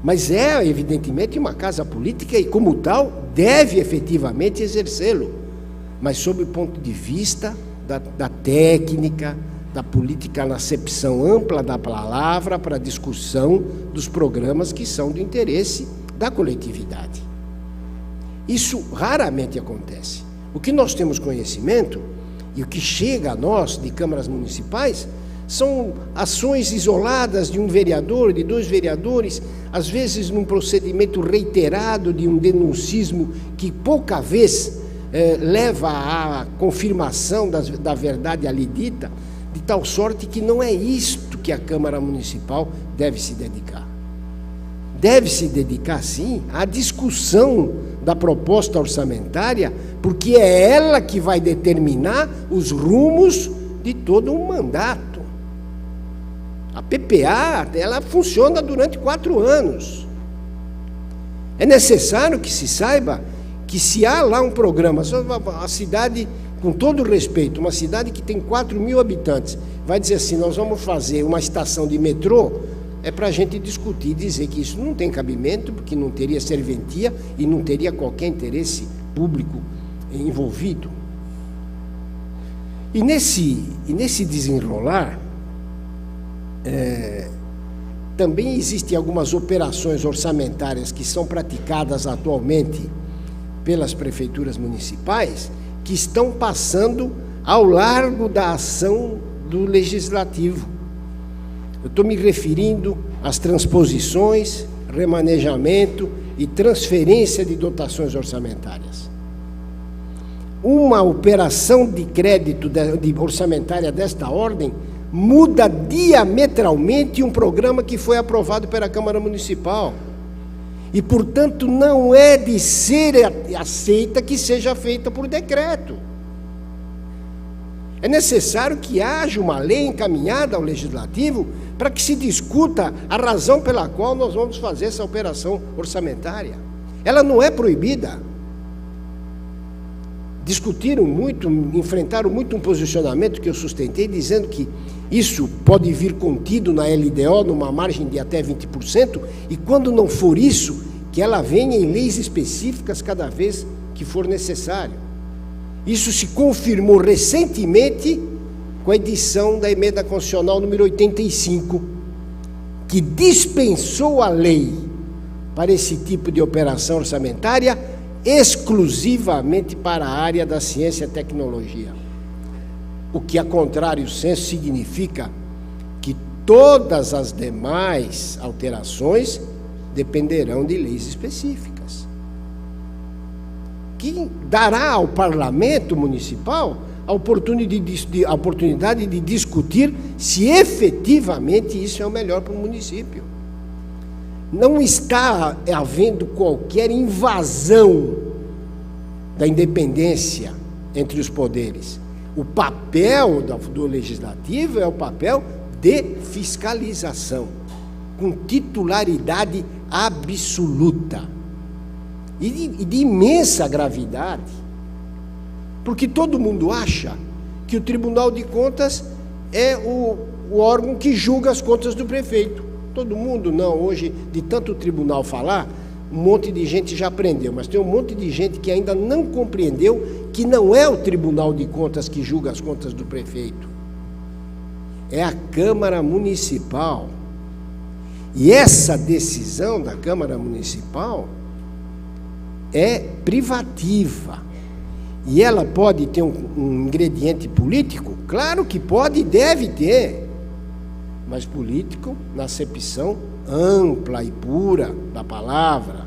Mas é, evidentemente, uma casa política e, como tal, deve efetivamente exercê-lo, mas sob o ponto de vista da técnica, da política na acepção ampla da palavra, para a discussão dos programas que são do interesse da coletividade. Isso raramente acontece. O que nós temos conhecimento, e o que chega a nós de câmaras municipais, são ações isoladas de um vereador, de 2 vereadores, às vezes num procedimento reiterado de um denuncismo que pouca vez leva à confirmação da verdade ali dita, de tal sorte que não é isto que a Câmara Municipal deve se dedicar. Deve se dedicar, sim, à discussão da proposta orçamentária, porque é ela que vai determinar os rumos de todo um mandato. A PPA, ela funciona durante 4 anos. É necessário que se saiba que se há lá um programa, a cidade, com todo respeito, uma cidade que tem 4.000 habitantes, vai dizer assim, nós vamos fazer uma estação de metrô, é para a gente discutir, dizer que isso não tem cabimento, porque não teria serventia e não teria qualquer interesse público envolvido. E nesse desenrolar, também existem algumas operações orçamentárias que são praticadas atualmente pelas prefeituras municipais, que estão passando ao largo da ação do legislativo. Eu estou me referindo às transposições, remanejamento e transferência de dotações orçamentárias. Uma operação de crédito orçamentária desta ordem muda diametralmente um programa que foi aprovado pela Câmara Municipal. E, portanto, não é de ser aceita que seja feita por decreto. É necessário que haja uma lei encaminhada ao Legislativo para que se discuta a razão pela qual nós vamos fazer essa operação orçamentária. Ela não é proibida. Discutiram muito, enfrentaram muito um posicionamento que eu sustentei, dizendo que isso pode vir contido na LDO, numa margem de até 20%, e quando não for isso, que ela venha em leis específicas cada vez que for necessário. Isso se confirmou recentemente com a edição da Emenda Constitucional número 85, que dispensou a lei para esse tipo de operação orçamentária exclusivamente para a área da ciência e tecnologia. O que, a contrário senso, significa que todas as demais alterações dependerão de leis específicas, que dará ao Parlamento Municipal a oportunidade de discutir se efetivamente isso é o melhor para o município. Não está havendo qualquer invasão da independência entre os poderes. O papel do Legislativo é o papel de fiscalização, com titularidade absoluta e de imensa gravidade, porque todo mundo acha que o Tribunal de Contas é o órgão que julga as contas do prefeito. Todo mundo não, hoje, de tanto o tribunal falar, um monte de gente já aprendeu, mas tem um monte de gente que ainda não compreendeu que não é o Tribunal de Contas que julga as contas do prefeito, é a Câmara Municipal. E essa decisão da Câmara Municipal é privativa. E ela pode ter um ingrediente político? Claro que pode e deve ter, mas político na acepção ampla e pura da palavra.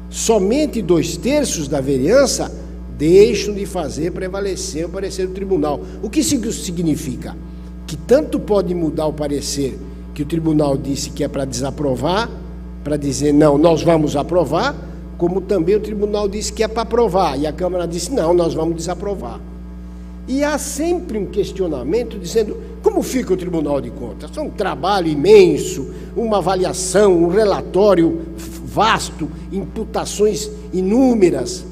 Somente 2/3 da vereança deixam de fazer prevalecer o parecer do tribunal. O que isso significa? Que tanto pode mudar o parecer que o tribunal disse que é para desaprovar, para dizer não, nós vamos aprovar, como também o tribunal disse que é para aprovar, e a Câmara disse não, nós vamos desaprovar. E há sempre um questionamento dizendo, como fica o Tribunal de Contas? É um trabalho imenso, uma avaliação, um relatório vasto, imputações inúmeras,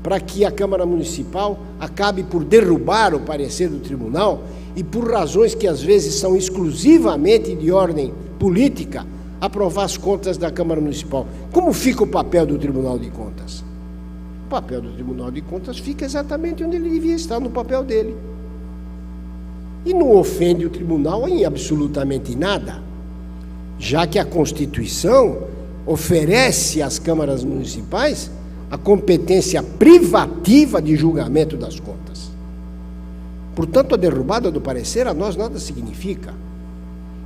para que a Câmara Municipal acabe por derrubar o parecer do tribunal e, por razões que às vezes são exclusivamente de ordem política, aprovar as contas da Câmara Municipal. Como fica o papel do Tribunal de Contas? O papel do Tribunal de Contas fica exatamente onde ele devia estar, no papel dele. E não ofende o tribunal em absolutamente nada, já que a Constituição oferece às câmaras municipais a competência privativa de julgamento das contas. Portanto, a derrubada do parecer a nós nada significa.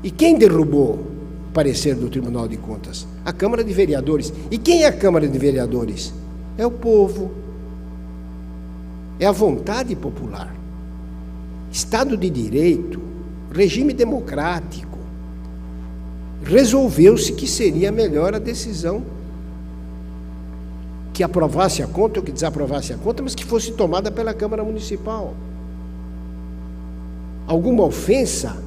E quem derrubou o parecer do Tribunal de Contas? A Câmara de Vereadores. E quem é a Câmara de Vereadores? É o povo. É a vontade popular. Estado de Direito, regime democrático. Resolveu-se que seria melhor a decisão que aprovasse a conta ou que desaprovasse a conta, mas que fosse tomada pela Câmara Municipal. Alguma ofensa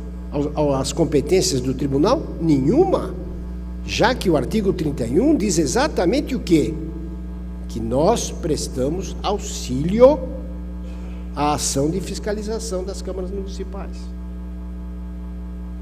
às competências do tribunal? Nenhuma, já que o artigo 31 diz exatamente o quê? Que nós prestamos auxílio à ação de fiscalização das câmaras municipais.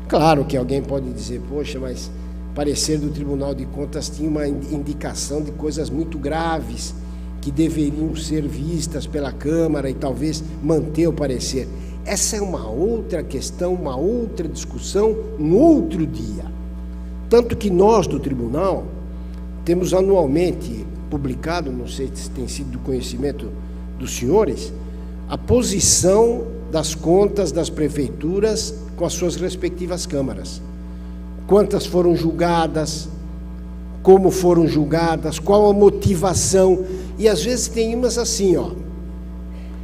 Claro que alguém pode dizer, poxa, mas o parecer do Tribunal de Contas tinha uma indicação de coisas muito graves que deveriam ser vistas pela Câmara e talvez manter o parecer. Essa é uma outra questão, uma outra discussão, um outro dia. Tanto que nós, do Tribunal, temos anualmente publicado, não sei se tem sido do conhecimento dos senhores, a posição das contas das prefeituras com as suas respectivas câmaras. Quantas foram julgadas, como foram julgadas, qual a motivação. E às vezes tem umas assim, ó.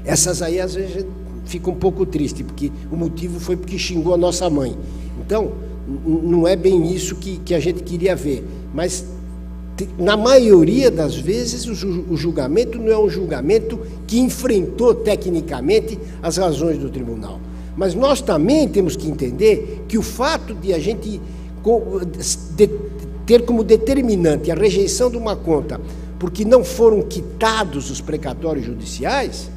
Essas aí às vezes fica um pouco triste, porque o motivo foi porque xingou a nossa mãe. Então, não é bem isso que a gente queria ver. Mas, na maioria das vezes, o julgamento não é um julgamento que enfrentou tecnicamente as razões do tribunal. Mas nós também temos que entender que o fato de a gente ter como determinante a rejeição de uma conta porque não foram quitados os precatórios judiciais,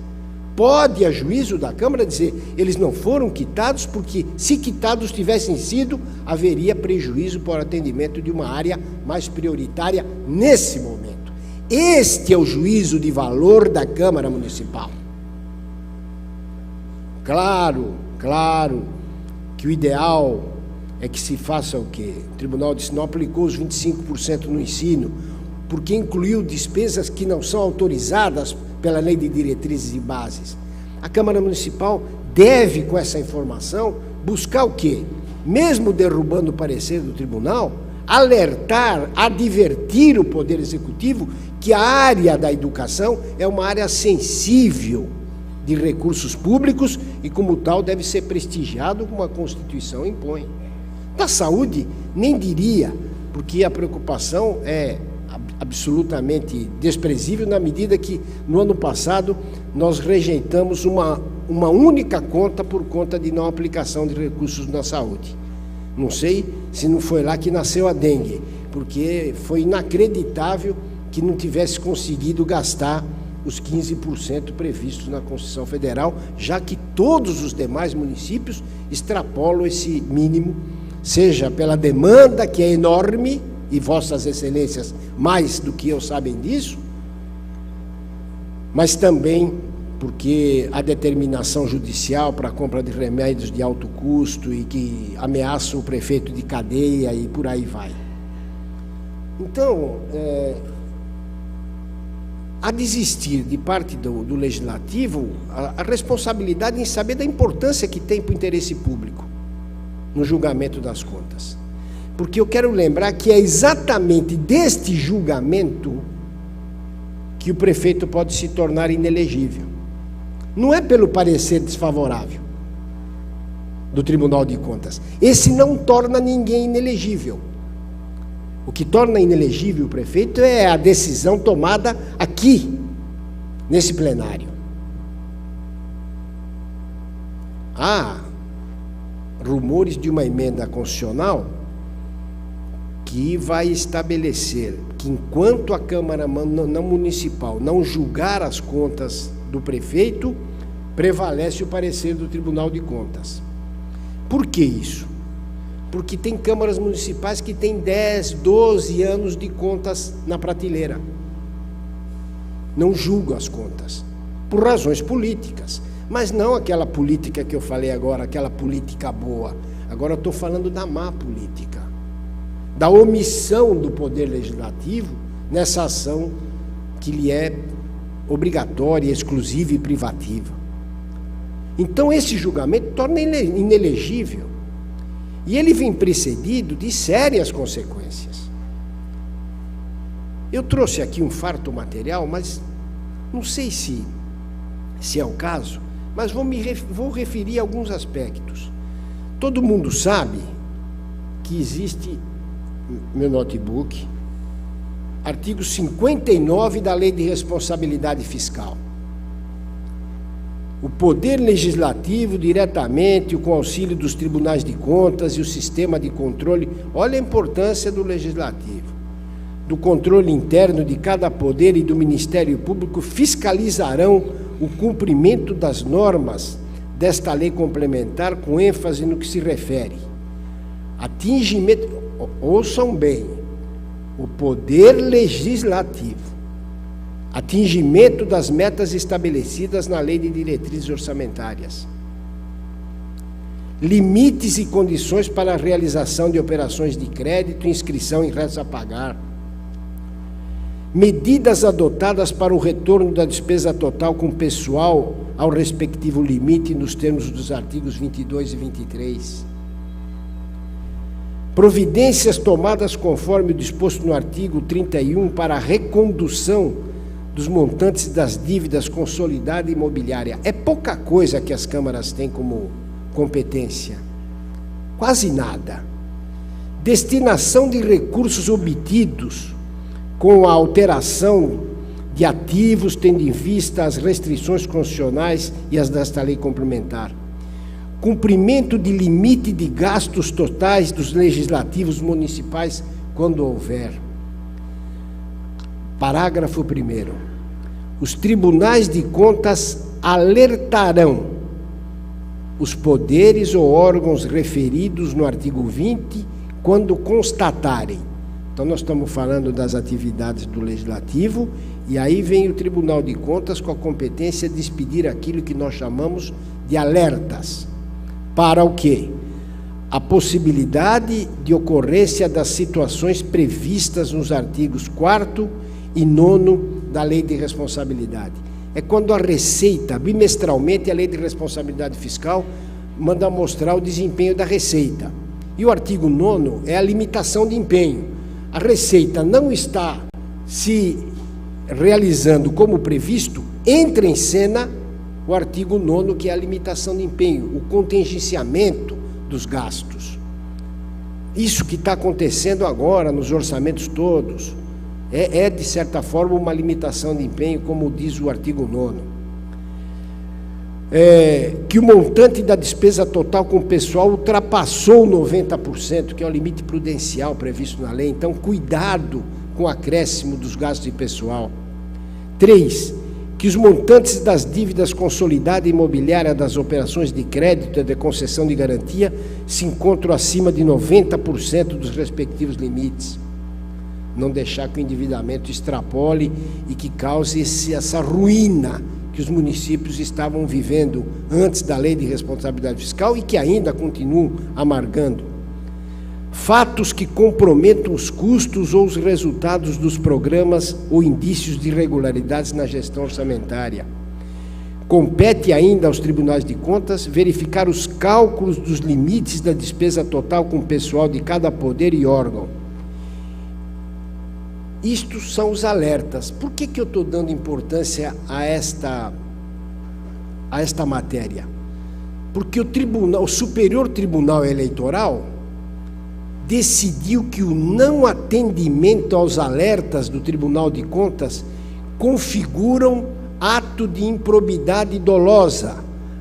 pode, a juízo da Câmara, dizer eles não foram quitados porque, se quitados tivessem sido, haveria prejuízo para o atendimento de uma área mais prioritária nesse momento. Este é o juízo de valor da Câmara Municipal. Claro que o ideal é que se faça o quê? O tribunal disse, não aplicou os 25% no ensino, porque incluiu despesas que não são autorizadas pela Lei de Diretrizes e Bases. A Câmara Municipal deve, com essa informação, buscar o quê? Mesmo derrubando o parecer do tribunal, alertar, advertir o Poder Executivo que a área da educação é uma área sensível de recursos públicos e, como tal, deve ser prestigiado como a Constituição impõe. Da saúde, nem diria, porque a preocupação é absolutamente desprezível na medida que, no ano passado, nós rejeitamos uma única conta por conta de não aplicação de recursos na saúde. Não sei se não foi lá que nasceu a dengue, porque foi inacreditável que não tivesse conseguido gastar os 15% previstos na Constituição Federal, já que todos os demais municípios extrapolam esse mínimo, seja pela demanda, que é enorme, e vossas excelências mais do que eu sabem disso, mas também porque a determinação judicial para a compra de remédios de alto custo e que ameaçam o prefeito de cadeia e por aí vai. Então, a desistir de parte do Legislativo a responsabilidade em saber da importância que tem para o interesse público no julgamento das contas. Porque eu quero lembrar que é exatamente deste julgamento que o prefeito pode se tornar inelegível. Não é pelo parecer desfavorável do Tribunal de Contas. Esse não torna ninguém inelegível. O que torna inelegível o prefeito é a decisão tomada aqui, nesse plenário. Há rumores de uma emenda constitucional que vai estabelecer que, enquanto a Câmara não Municipal não julgar as contas do prefeito, prevalece o parecer do Tribunal de Contas. Por que isso? Porque tem câmaras municipais que têm 10, 12 anos de contas na prateleira. Não julgam as contas, por razões políticas. Mas não aquela política que eu falei agora, aquela política boa. Agora eu estou falando da má política, da omissão do Poder Legislativo nessa ação que lhe é obrigatória, exclusiva e privativa. Então esse julgamento torna inelegível. E ele vem precedido de sérias consequências. Eu trouxe aqui um farto material, mas não sei se é o caso, mas vou referir a alguns aspectos. Todo mundo sabe que existe, meu notebook, artigo 59 da Lei de Responsabilidade Fiscal. O Poder Legislativo, diretamente, com o auxílio dos tribunais de contas e o sistema de controle, olha a importância do Legislativo, do controle interno de cada poder e do Ministério Público, fiscalizarão o cumprimento das normas desta lei complementar, com ênfase no que se refere atingimento, ouçam bem, o Poder Legislativo, atingimento das metas estabelecidas na Lei de Diretrizes Orçamentárias, limites e condições para a realização de operações de crédito e inscrição em restos a pagar, medidas adotadas para o retorno da despesa total com pessoal ao respectivo limite nos termos dos artigos 22 e 23, providências tomadas conforme o disposto no artigo 31 para a recondução dos montantes das dívidas consolidada imobiliária. É pouca coisa que as câmaras têm como competência, quase nada. Destinação de recursos obtidos com a alteração de ativos, tendo em vista as restrições constitucionais e as desta lei complementar. Cumprimento de limite de gastos totais dos legislativos municipais, quando houver. Parágrafo 1º. Os tribunais de contas alertarão os poderes ou órgãos referidos no artigo 20 quando constatarem. Então, nós estamos falando das atividades do Legislativo, e aí vem o Tribunal de Contas com a competência de expedir aquilo que nós chamamos de alertas. Para o quê? A possibilidade de ocorrência das situações previstas nos artigos 4º e 9º da Lei de Responsabilidade. É quando a Receita, bimestralmente, a Lei de Responsabilidade Fiscal manda mostrar o desempenho da Receita. E o artigo 9º é a limitação de empenho. A Receita não está se realizando como previsto, entra em cena o artigo 9º, que é a limitação de empenho, o contingenciamento dos gastos. Isso que está acontecendo agora nos orçamentos todos é, de certa forma, uma limitação de empenho, como diz o artigo 9º. Que o montante da despesa total com o pessoal ultrapassou 90%, que é o limite prudencial previsto na lei. Então, cuidado com o acréscimo dos gastos de pessoal. 3. Que os montantes das dívidas consolidadas imobiliárias das operações de crédito e de concessão de garantia se encontram acima de 90% dos respectivos limites. Não deixar que o endividamento extrapole e que cause essa ruína que os municípios estavam vivendo antes da Lei de Responsabilidade Fiscal e que ainda continuam amargando. Fatos que comprometam os custos ou os resultados dos programas ou indícios de irregularidades na gestão orçamentária. Compete ainda aos tribunais de contas verificar os cálculos dos limites da despesa total com o pessoal de cada poder e órgão. Isto são os alertas. Por que eu estou dando importância a esta matéria? Porque o Superior Tribunal Eleitoral decidiu que o não atendimento aos alertas do Tribunal de Contas configuram ato de improbidade dolosa,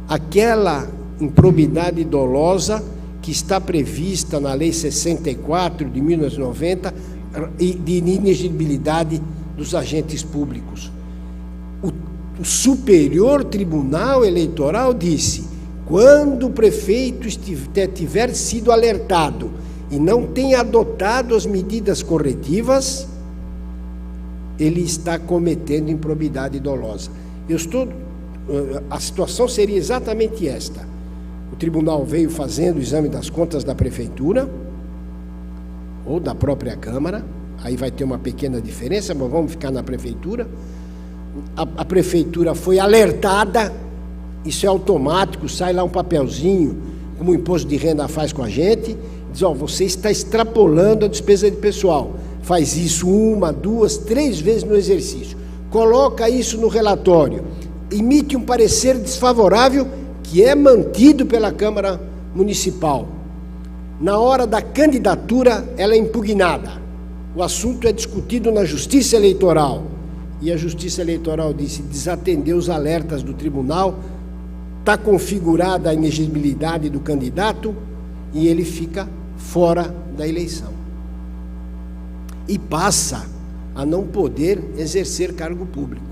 aquela improbidade dolosa que está prevista na Lei 64 de 1990 de inexigibilidade dos agentes públicos. O Superior Tribunal Eleitoral disse: quando o prefeito tiver sido alertado e não tenha adotado as medidas corretivas, ele está cometendo improbidade dolosa. A situação seria exatamente esta. O tribunal veio fazendo o exame das contas da prefeitura ou da própria Câmara, aí vai ter uma pequena diferença, mas vamos ficar na prefeitura. A prefeitura foi alertada, isso é automático, sai lá um papelzinho, como o imposto de renda faz com a gente, diz: você está extrapolando a despesa de pessoal, faz isso 1, 2, 3 vezes no exercício, coloca isso no relatório, emite um parecer desfavorável que é mantido pela Câmara Municipal. Na hora da candidatura, ela é impugnada. O assunto é discutido na Justiça Eleitoral. E a Justiça Eleitoral disse: desatendeu os alertas do tribunal, está configurada a inexigibilidade do candidato e ele fica fora da eleição. E passa a não poder exercer cargo público.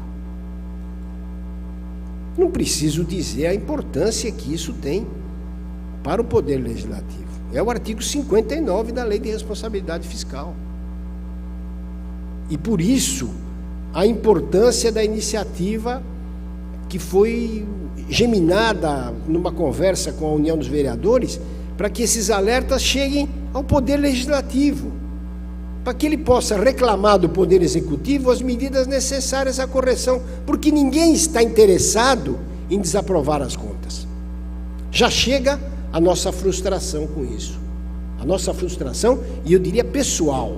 Não preciso dizer a importância que isso tem para o Poder Legislativo. É o artigo 59 da Lei de Responsabilidade Fiscal. E por isso, a importância da iniciativa que foi geminada numa conversa com a União dos Vereadores, para que esses alertas cheguem ao Poder Legislativo, para que ele possa reclamar do Poder Executivo as medidas necessárias à correção, porque ninguém está interessado em desaprovar as contas. Já chega a nossa frustração com isso. A nossa frustração, e eu diria pessoal,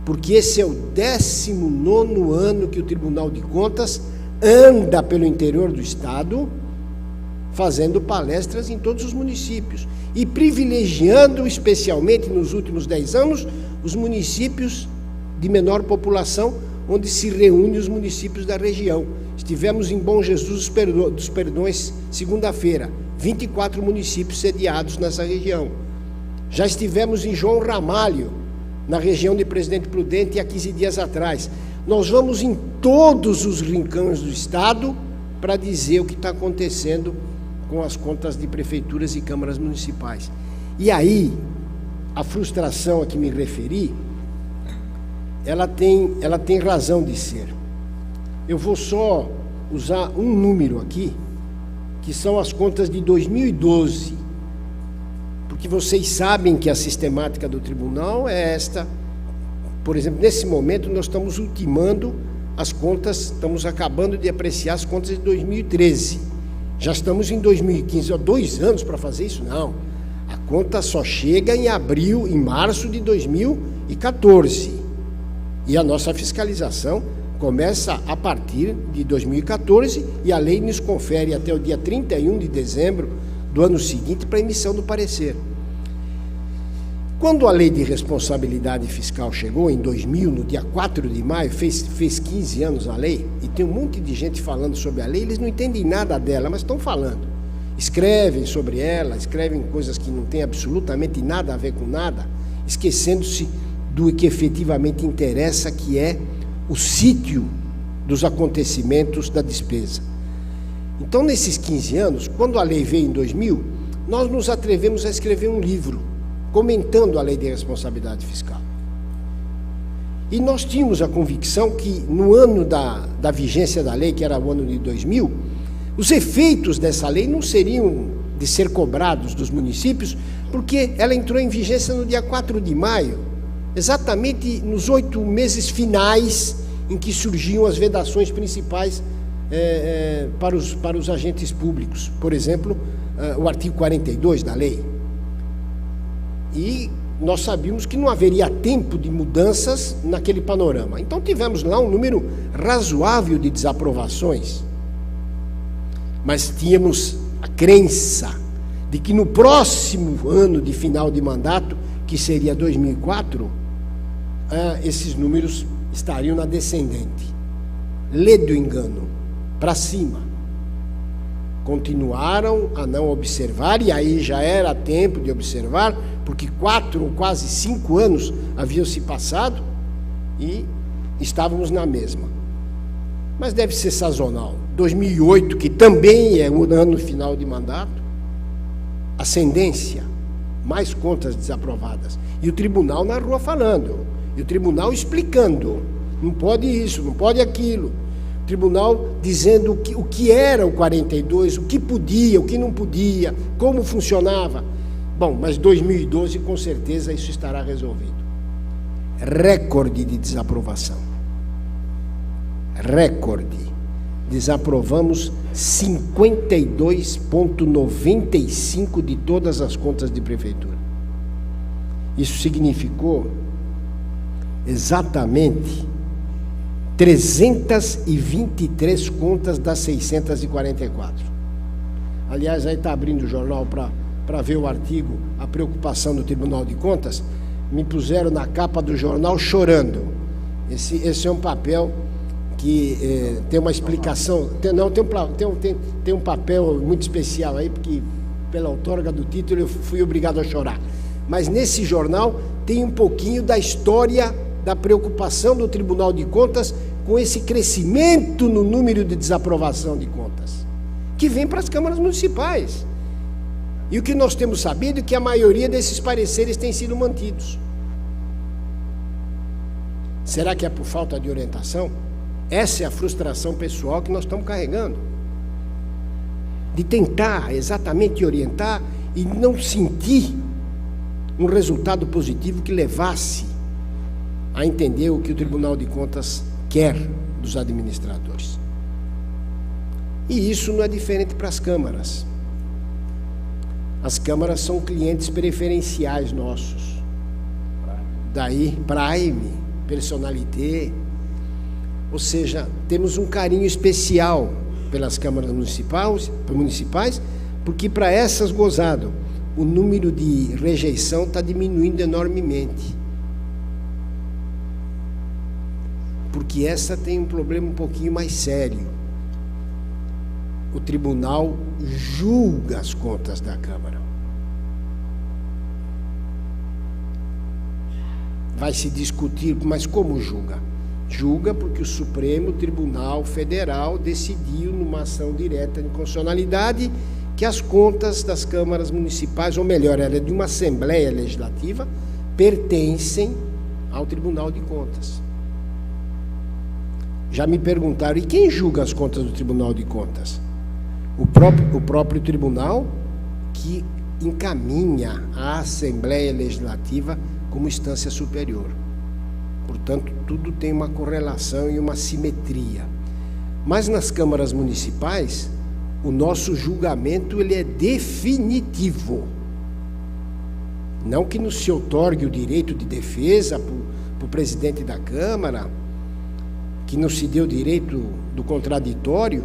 porque esse é o 19º ano que o Tribunal de Contas anda pelo interior do Estado, fazendo palestras em todos os municípios e privilegiando, especialmente nos últimos 10 anos, os municípios de menor população, onde se reúnem os municípios da região. Estivemos em Bom Jesus dos Perdões, segunda-feira, 24 municípios sediados nessa região. Já estivemos em João Ramalho, na região de Presidente Prudente, há 15 dias atrás. Nós vamos em todos os rincões do Estado para dizer o que está acontecendo com as contas de prefeituras e câmaras municipais. E aí, a frustração a que me referi, ela tem razão de ser. Eu vou só usar um número aqui, que são as contas de 2012, porque vocês sabem que a sistemática do tribunal é esta. Por exemplo, nesse momento nós estamos ultimando as contas, estamos acabando de apreciar as contas de 2013. Já estamos em 2015, 2 anos para fazer isso? Não. A conta só chega em março de 2014. E a nossa fiscalização começa a partir de 2014 e a lei nos confere até o dia 31 de dezembro do ano seguinte para emissão do parecer. Quando a Lei de Responsabilidade Fiscal chegou em 2000, no dia 4 de maio, fez 15 anos a lei, e tem um monte de gente falando sobre a lei, eles não entendem nada dela, mas estão falando. Escrevem sobre ela, escrevem coisas que não têm absolutamente nada a ver com nada, esquecendo-se do que efetivamente interessa, que é o sítio dos acontecimentos da despesa. Então, nesses 15 anos, quando a lei veio em 2000, nós nos atrevemos a escrever um livro comentando a Lei de Responsabilidade Fiscal. E nós tínhamos a convicção que no ano da vigência da lei, que era o ano de 2000, os efeitos dessa lei não seriam de ser cobrados dos municípios, porque ela entrou em vigência no dia 4 de maio, exatamente nos 8 meses finais em que surgiam as vedações principais para os agentes públicos. Por exemplo, o artigo 42 da lei. E nós sabíamos que não haveria tempo de mudanças naquele panorama. Então tivemos lá um número razoável de desaprovações, mas tínhamos a crença de que no próximo ano de final de mandato, que seria 2004, esses números estariam na descendente. Lê do engano, para cima. Continuaram a não observar, e aí já era tempo de observar, porque 4 ou quase 5 anos haviam se passado e estávamos na mesma. Mas deve ser sazonal. 2008, que também é um ano final de mandato, ascendência, mais contas desaprovadas. E o tribunal na rua falando, e o tribunal explicando, não pode isso, não pode aquilo. O tribunal dizendo o que era o 42, o que podia, o que não podia, como funcionava. Bom, mas 2012 com certeza isso estará resolvido. Recorde de desaprovação. Recorde. Desaprovamos 52,95% de todas as contas de prefeitura. Isso significou exatamente 323 contas das 644. Aliás, aí está abrindo o jornal para ver o artigo, a preocupação do Tribunal de Contas. Me puseram na capa do jornal chorando. Esse é um papel que tem uma explicação, tem um papel muito especial aí, porque pela outorga do título eu fui obrigado a chorar. Mas nesse jornal tem um pouquinho da história da preocupação do Tribunal de Contas com esse crescimento no número de desaprovação de contas, que vem para as câmaras municipais. E o que nós temos sabido é que a maioria desses pareceres tem sido mantidos. Será que é por falta de orientação? Essa é a frustração pessoal que nós estamos carregando. De tentar exatamente orientar e não sentir um resultado positivo que levasse a entender o que o Tribunal de Contas quer dos administradores. E isso não é diferente para as câmaras. As câmaras são clientes preferenciais nossos. Daí, Prime, Personalité. Ou seja, temos um carinho especial pelas câmaras municipais, porque para essas, gozado, o número de rejeição está diminuindo enormemente. Porque essa tem um problema um pouquinho mais sério. O tribunal julga as contas da Câmara. Vai se discutir, mas como julga? Julga porque o Supremo Tribunal Federal decidiu, numa ação direta de constitucionalidade, que as contas das câmaras municipais, ou melhor, era de uma Assembleia Legislativa, pertencem ao Tribunal de Contas. Já me perguntaram, e quem julga as contas do Tribunal de Contas? O próprio tribunal, que encaminha a Assembleia Legislativa como instância superior. Portanto, tudo tem uma correlação e uma simetria. Mas nas câmaras municipais, o nosso julgamento ele é definitivo. Não que nos se outorgue o direito de defesa para o presidente da Câmara, que não se deu o direito do contraditório,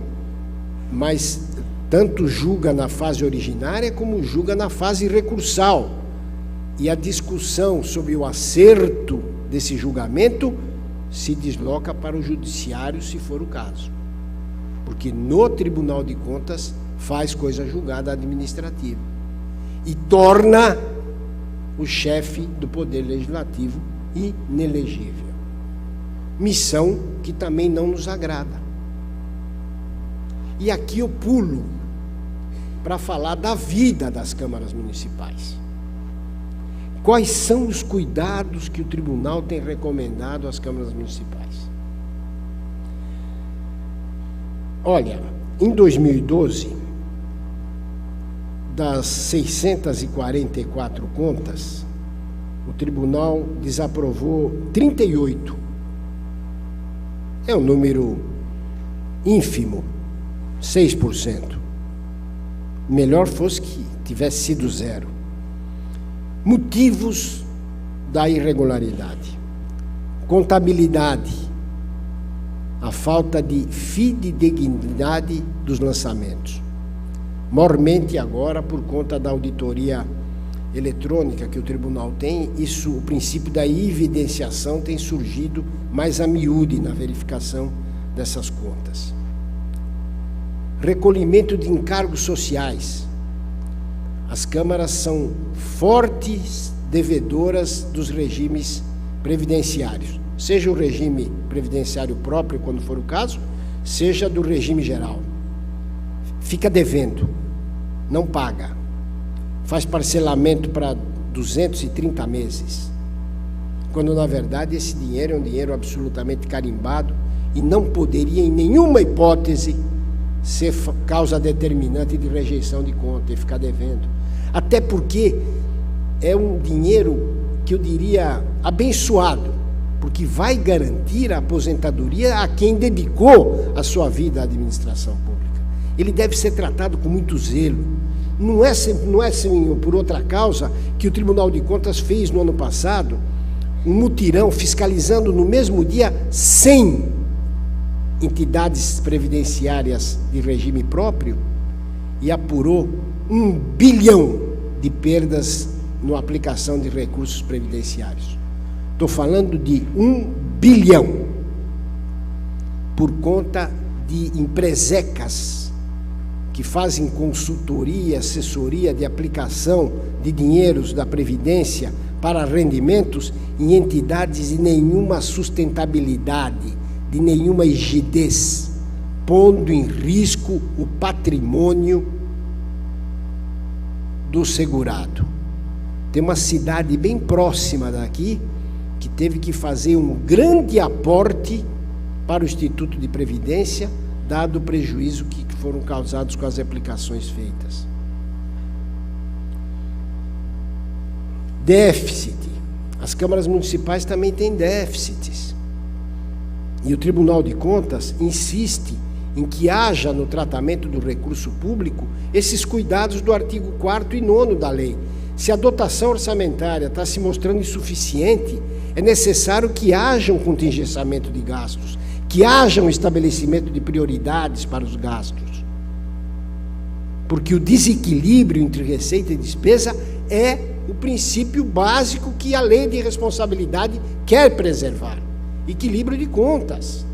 mas tanto julga na fase originária como julga na fase recursal. E a discussão sobre o acerto desse julgamento se desloca para o judiciário, se for o caso. Porque no Tribunal de Contas faz coisa julgada administrativa e torna o chefe do Poder Legislativo inelegível. Missão que também não nos agrada. E aqui eu pulo para falar da vida das câmaras municipais. Quais são os cuidados que o tribunal tem recomendado às câmaras municipais? Olha, em 2012, das 644 contas, o tribunal desaprovou 38. É um número ínfimo, 6%. Melhor fosse que tivesse sido 0. Motivos da irregularidade. Contabilidade, a falta de fidedignidade dos lançamentos. Mormente agora, por conta da auditoria eletrônica que o tribunal tem, isso, o princípio da evidenciação tem surgido mais a miúde na verificação dessas contas. Recolhimento de encargos sociais. As câmaras são fortes devedoras dos regimes previdenciários, seja o regime previdenciário próprio, quando for o caso, seja do regime geral. Fica devendo, não paga, faz parcelamento para 230 meses, quando na verdade esse dinheiro é um dinheiro absolutamente carimbado e não poderia em nenhuma hipótese ser causa determinante de rejeição de conta e ficar devendo. Até porque é um dinheiro que eu diria abençoado, porque vai garantir a aposentadoria a quem dedicou a sua vida à administração pública. Ele deve ser tratado com muito zelo. Não é por outra causa que o Tribunal de Contas fez no ano passado um mutirão fiscalizando no mesmo dia 100 entidades previdenciárias de regime próprio e apurou 1 bilhão de perdas na aplicação de recursos previdenciários. Estou falando de 1 bilhão por conta de empresecas que fazem consultoria, assessoria de aplicação de dinheiros da Previdência para rendimentos em entidades de nenhuma sustentabilidade, de nenhuma rigidez, pondo em risco o patrimônio do segurado. Tem uma cidade bem próxima daqui que teve que fazer um grande aporte para o Instituto de Previdência, dado o prejuízo que foram causados com as aplicações feitas. Déficit. As câmaras municipais também têm déficits. E o Tribunal de Contas insiste em que haja no tratamento do recurso público esses cuidados do artigo 4º e 9º da lei. Se a dotação orçamentária está se mostrando insuficiente, é necessário que haja um contingenciamento de gastos, que haja um estabelecimento de prioridades para os gastos. Porque o desequilíbrio entre receita e despesa é o princípio básico que a lei de responsabilidade quer preservar. Equilíbrio de contas.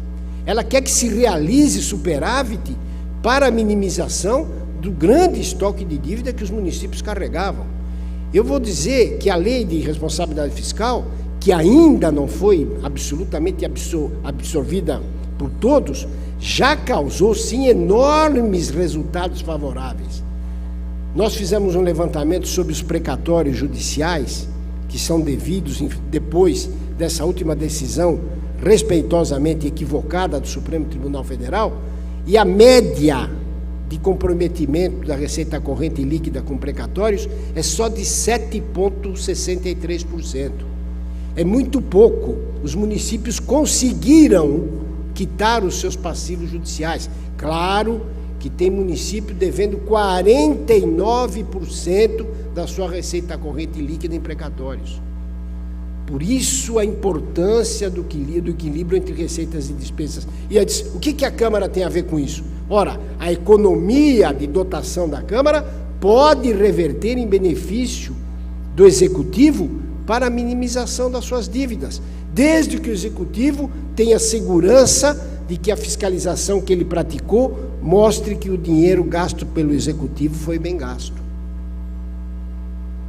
Ela quer que se realize superávit para a minimização do grande estoque de dívida que os municípios carregavam. Eu vou dizer que a lei de responsabilidade fiscal, que ainda não foi absolutamente absorvida por todos, já causou, sim, enormes resultados favoráveis. Nós fizemos um levantamento sobre os precatórios judiciais, que são devidos depois dessa última decisão respeitosamente equivocada do Supremo Tribunal Federal, e a média de comprometimento da receita corrente líquida com precatórios é só de 7,63%. É muito pouco. Os municípios conseguiram quitar os seus passivos judiciais. Claro que tem município devendo 49% da sua receita corrente líquida em precatórios. Por isso a importância do equilíbrio entre receitas e despesas. E eu disse, o que a Câmara tem a ver com isso? Ora, a economia de dotação da Câmara pode reverter em benefício do Executivo para a minimização das suas dívidas, desde que o Executivo tenha segurança de que a fiscalização que ele praticou mostre que o dinheiro gasto pelo Executivo foi bem gasto.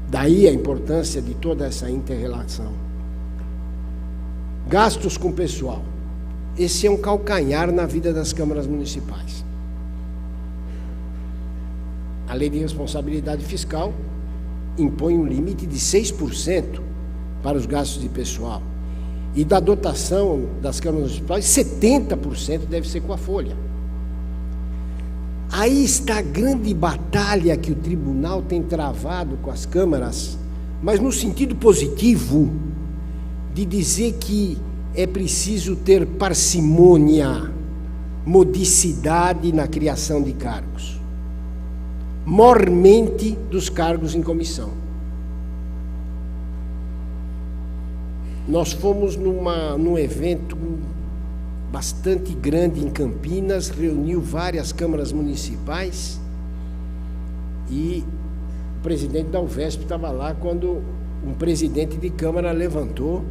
Daí a importância de toda essa inter-relação. Gastos com pessoal. Esse é um calcanhar na vida das câmaras municipais. A lei de responsabilidade fiscal impõe um limite de 6% para os gastos de pessoal. E da dotação das câmaras municipais, 70% deve ser com a folha. Aí está a grande batalha que o tribunal tem travado com as câmaras, mas no sentido positivo, de dizer que é preciso ter parcimônia, modicidade na criação de cargos, mormente dos cargos em comissão. nós fomos num evento bastante grande em Campinas, reuniu várias câmaras municipais e o presidente da UVESP estava lá quando um presidente de Câmara levantou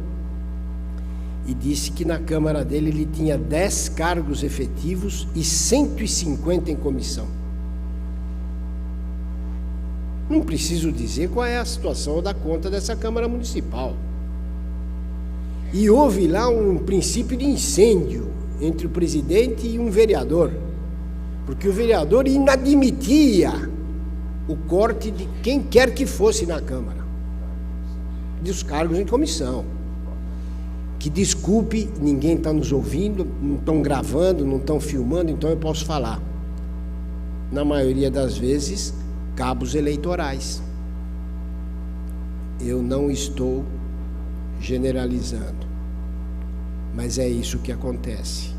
e disse que na Câmara dele ele tinha 10 cargos efetivos e 150 em comissão. Não preciso dizer qual é a situação da conta dessa Câmara Municipal. E houve lá um princípio de incêndio entre o presidente e um vereador, porque o vereador inadmitia o corte de quem quer que fosse na Câmara, dos cargos em comissão. Que desculpe, ninguém está nos ouvindo, não estão gravando, não estão filmando, então eu posso falar. Na maioria das vezes, cabos eleitorais. Eu não estou generalizando, mas é isso que acontece.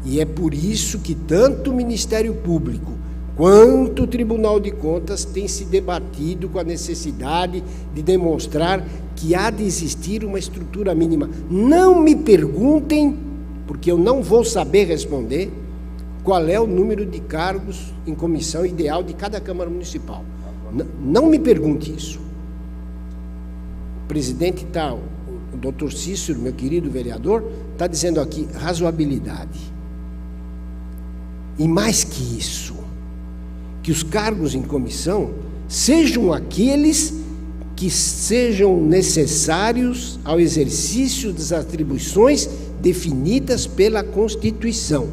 E é por isso que tanto o Ministério Público quanto o Tribunal de Contas tem se debatido com a necessidade de demonstrar que há de existir uma estrutura mínima. Não me perguntem, porque eu não vou saber responder, qual é o número de cargos em comissão ideal de cada Câmara Municipal. Não me pergunte isso. O presidente está, o doutor Cícero, meu querido vereador, está dizendo aqui razoabilidade. E mais que isso, que os cargos em comissão sejam aqueles que sejam necessários ao exercício das atribuições definidas pela Constituição: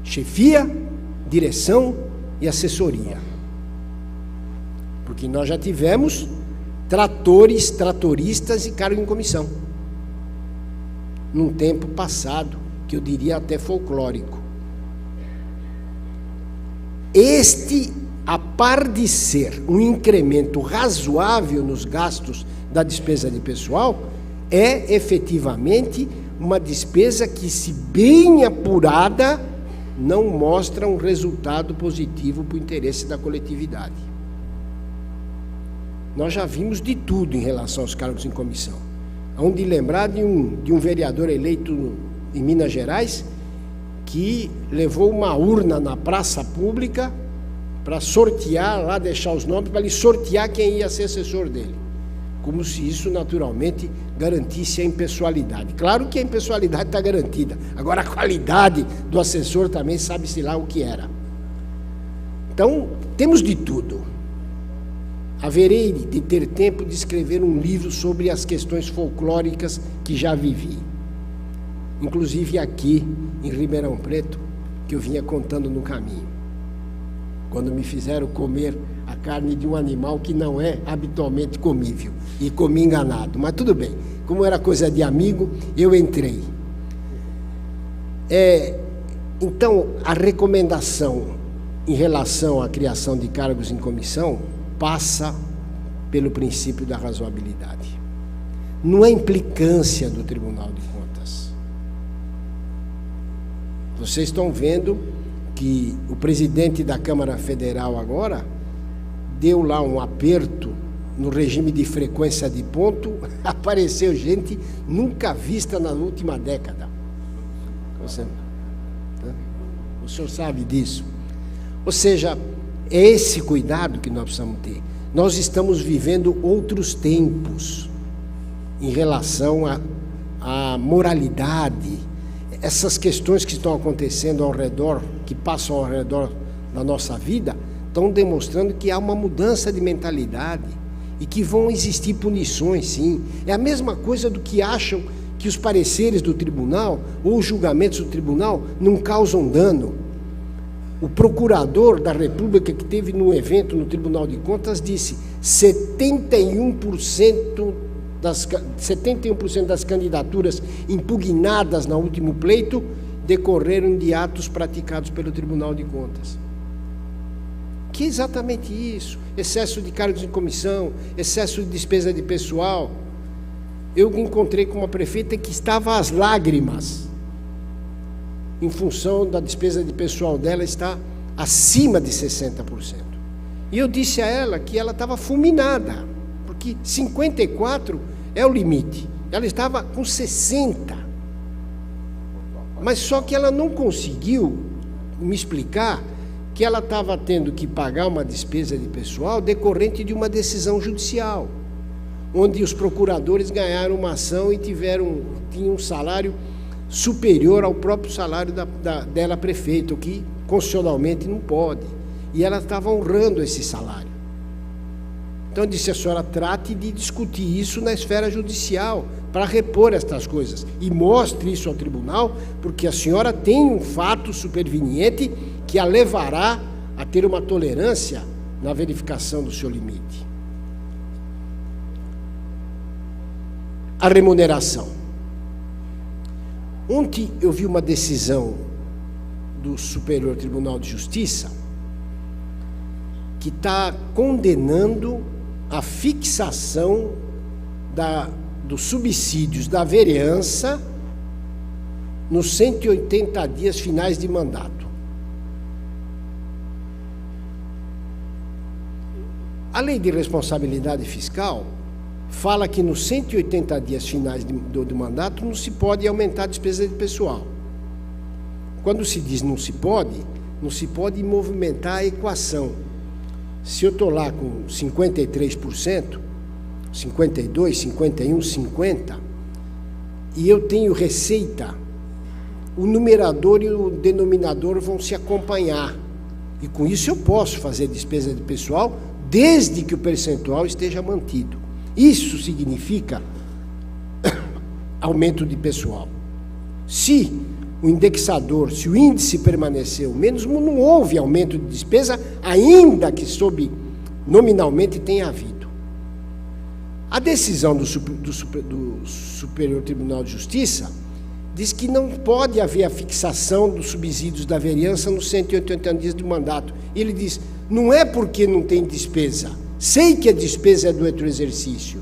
chefia, direção e assessoria. Porque nós já tivemos tratores, tratoristas e cargo em comissão, num tempo passado, que eu diria até folclórico. Este, a par de ser um incremento razoável nos gastos da despesa de pessoal, é efetivamente uma despesa que, se bem apurada, não mostra um resultado positivo para o interesse da coletividade. Nós já vimos de tudo em relação aos cargos em comissão. Hão de lembrar de um vereador eleito em Minas Gerais que levou uma urna na praça pública para sortear, lá deixar os nomes, para ele sortear quem ia ser assessor dele. Como se isso, naturalmente, garantisse a impessoalidade. Claro que a impessoalidade está garantida. Agora, a qualidade do assessor também sabe-se lá o que era. Então, temos de tudo. Haverei de ter tempo de escrever um livro sobre as questões folclóricas que já vivi. Inclusive aqui, em Ribeirão Preto, que eu vinha contando no caminho. Quando me fizeram comer a carne de um animal que não é habitualmente comível. E comi enganado. Mas tudo bem. Como era coisa de amigo, eu entrei. Então, a recomendação em relação à criação de cargos em comissão passa pelo princípio da razoabilidade. Não é implicância do Tribunal de Contas. Vocês estão vendo que o presidente da Câmara Federal agora deu lá um aperto no regime de frequência de ponto, apareceu gente nunca vista na última década. O senhor sabe disso. Ou seja, é esse cuidado que nós precisamos ter. Nós estamos vivendo outros tempos em relação à moralidade. Essas questões que estão acontecendo ao redor, que passam ao redor da nossa vida, estão demonstrando que há uma mudança de mentalidade e que vão existir punições, sim. É a mesma coisa do que acham que os pareceres do tribunal ou os julgamentos do tribunal não causam dano. O procurador da República que teve num evento no Tribunal de Contas disse 71% das candidaturas impugnadas no último pleito decorreram de atos praticados pelo Tribunal de Contas. Que é exatamente isso: excesso de cargos em comissão, excesso de despesa de pessoal. Eu encontrei com uma prefeita que estava às lágrimas, em função da despesa de pessoal dela estar acima de 60%. E eu disse a ela que ela estava fulminada, porque 54% é o limite. Ela estava com 60. Mas só que ela não conseguiu me explicar que ela estava tendo que pagar uma despesa de pessoal decorrente de uma decisão judicial, onde os procuradores ganharam uma ação e tinham um salário superior ao próprio salário dela prefeita, o que constitucionalmente não pode. E ela estava honrando esse salário. Então, eu disse, a senhora trate de discutir isso na esfera judicial, para repor estas coisas. E mostre isso ao tribunal, porque a senhora tem um fato superveniente que a levará a ter uma tolerância na verificação do seu limite. A remuneração. Ontem eu vi uma decisão do Superior Tribunal de Justiça que está condenando a fixação dos subsídios da vereança nos 180 dias finais de mandato. A lei de responsabilidade fiscal fala que nos 180 dias finais do mandato não se pode aumentar a despesa de pessoal. Quando se diz não se pode movimentar a equação. Se eu estou lá com 53%, 52%, 51%, 50%, e eu tenho receita, o numerador e o denominador vão se acompanhar. E com isso eu posso fazer despesa de pessoal, desde que o percentual esteja mantido. Isso significa aumento de pessoal. Se o indexador, se o índice permaneceu menos, não houve aumento de despesa, ainda que nominalmente tenha havido. A decisão do Superior Tribunal de Justiça diz que não pode haver a fixação dos subsídios da vereança nos 180 dias de mandato. Ele diz, não é porque não tem despesa, sei que a despesa é do outro exercício,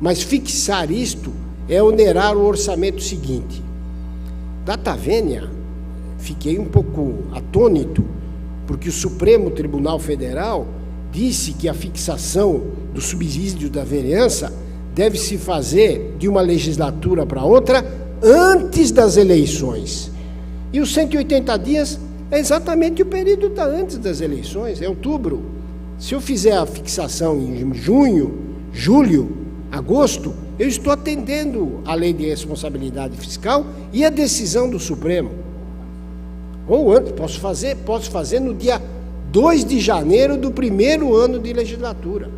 mas fixar isto é onerar o orçamento seguinte. Data vênia, fiquei um pouco atônito, porque o Supremo Tribunal Federal disse que a fixação do subsídio da vereança deve se fazer de uma legislatura para outra antes das eleições. E os 180 dias é exatamente o período antes das eleições, é outubro. Se eu fizer a fixação em junho, julho, agosto, eu estou atendendo a lei de responsabilidade fiscal e a decisão do Supremo. Ou antes, posso fazer no dia 2 de janeiro do primeiro ano de legislatura.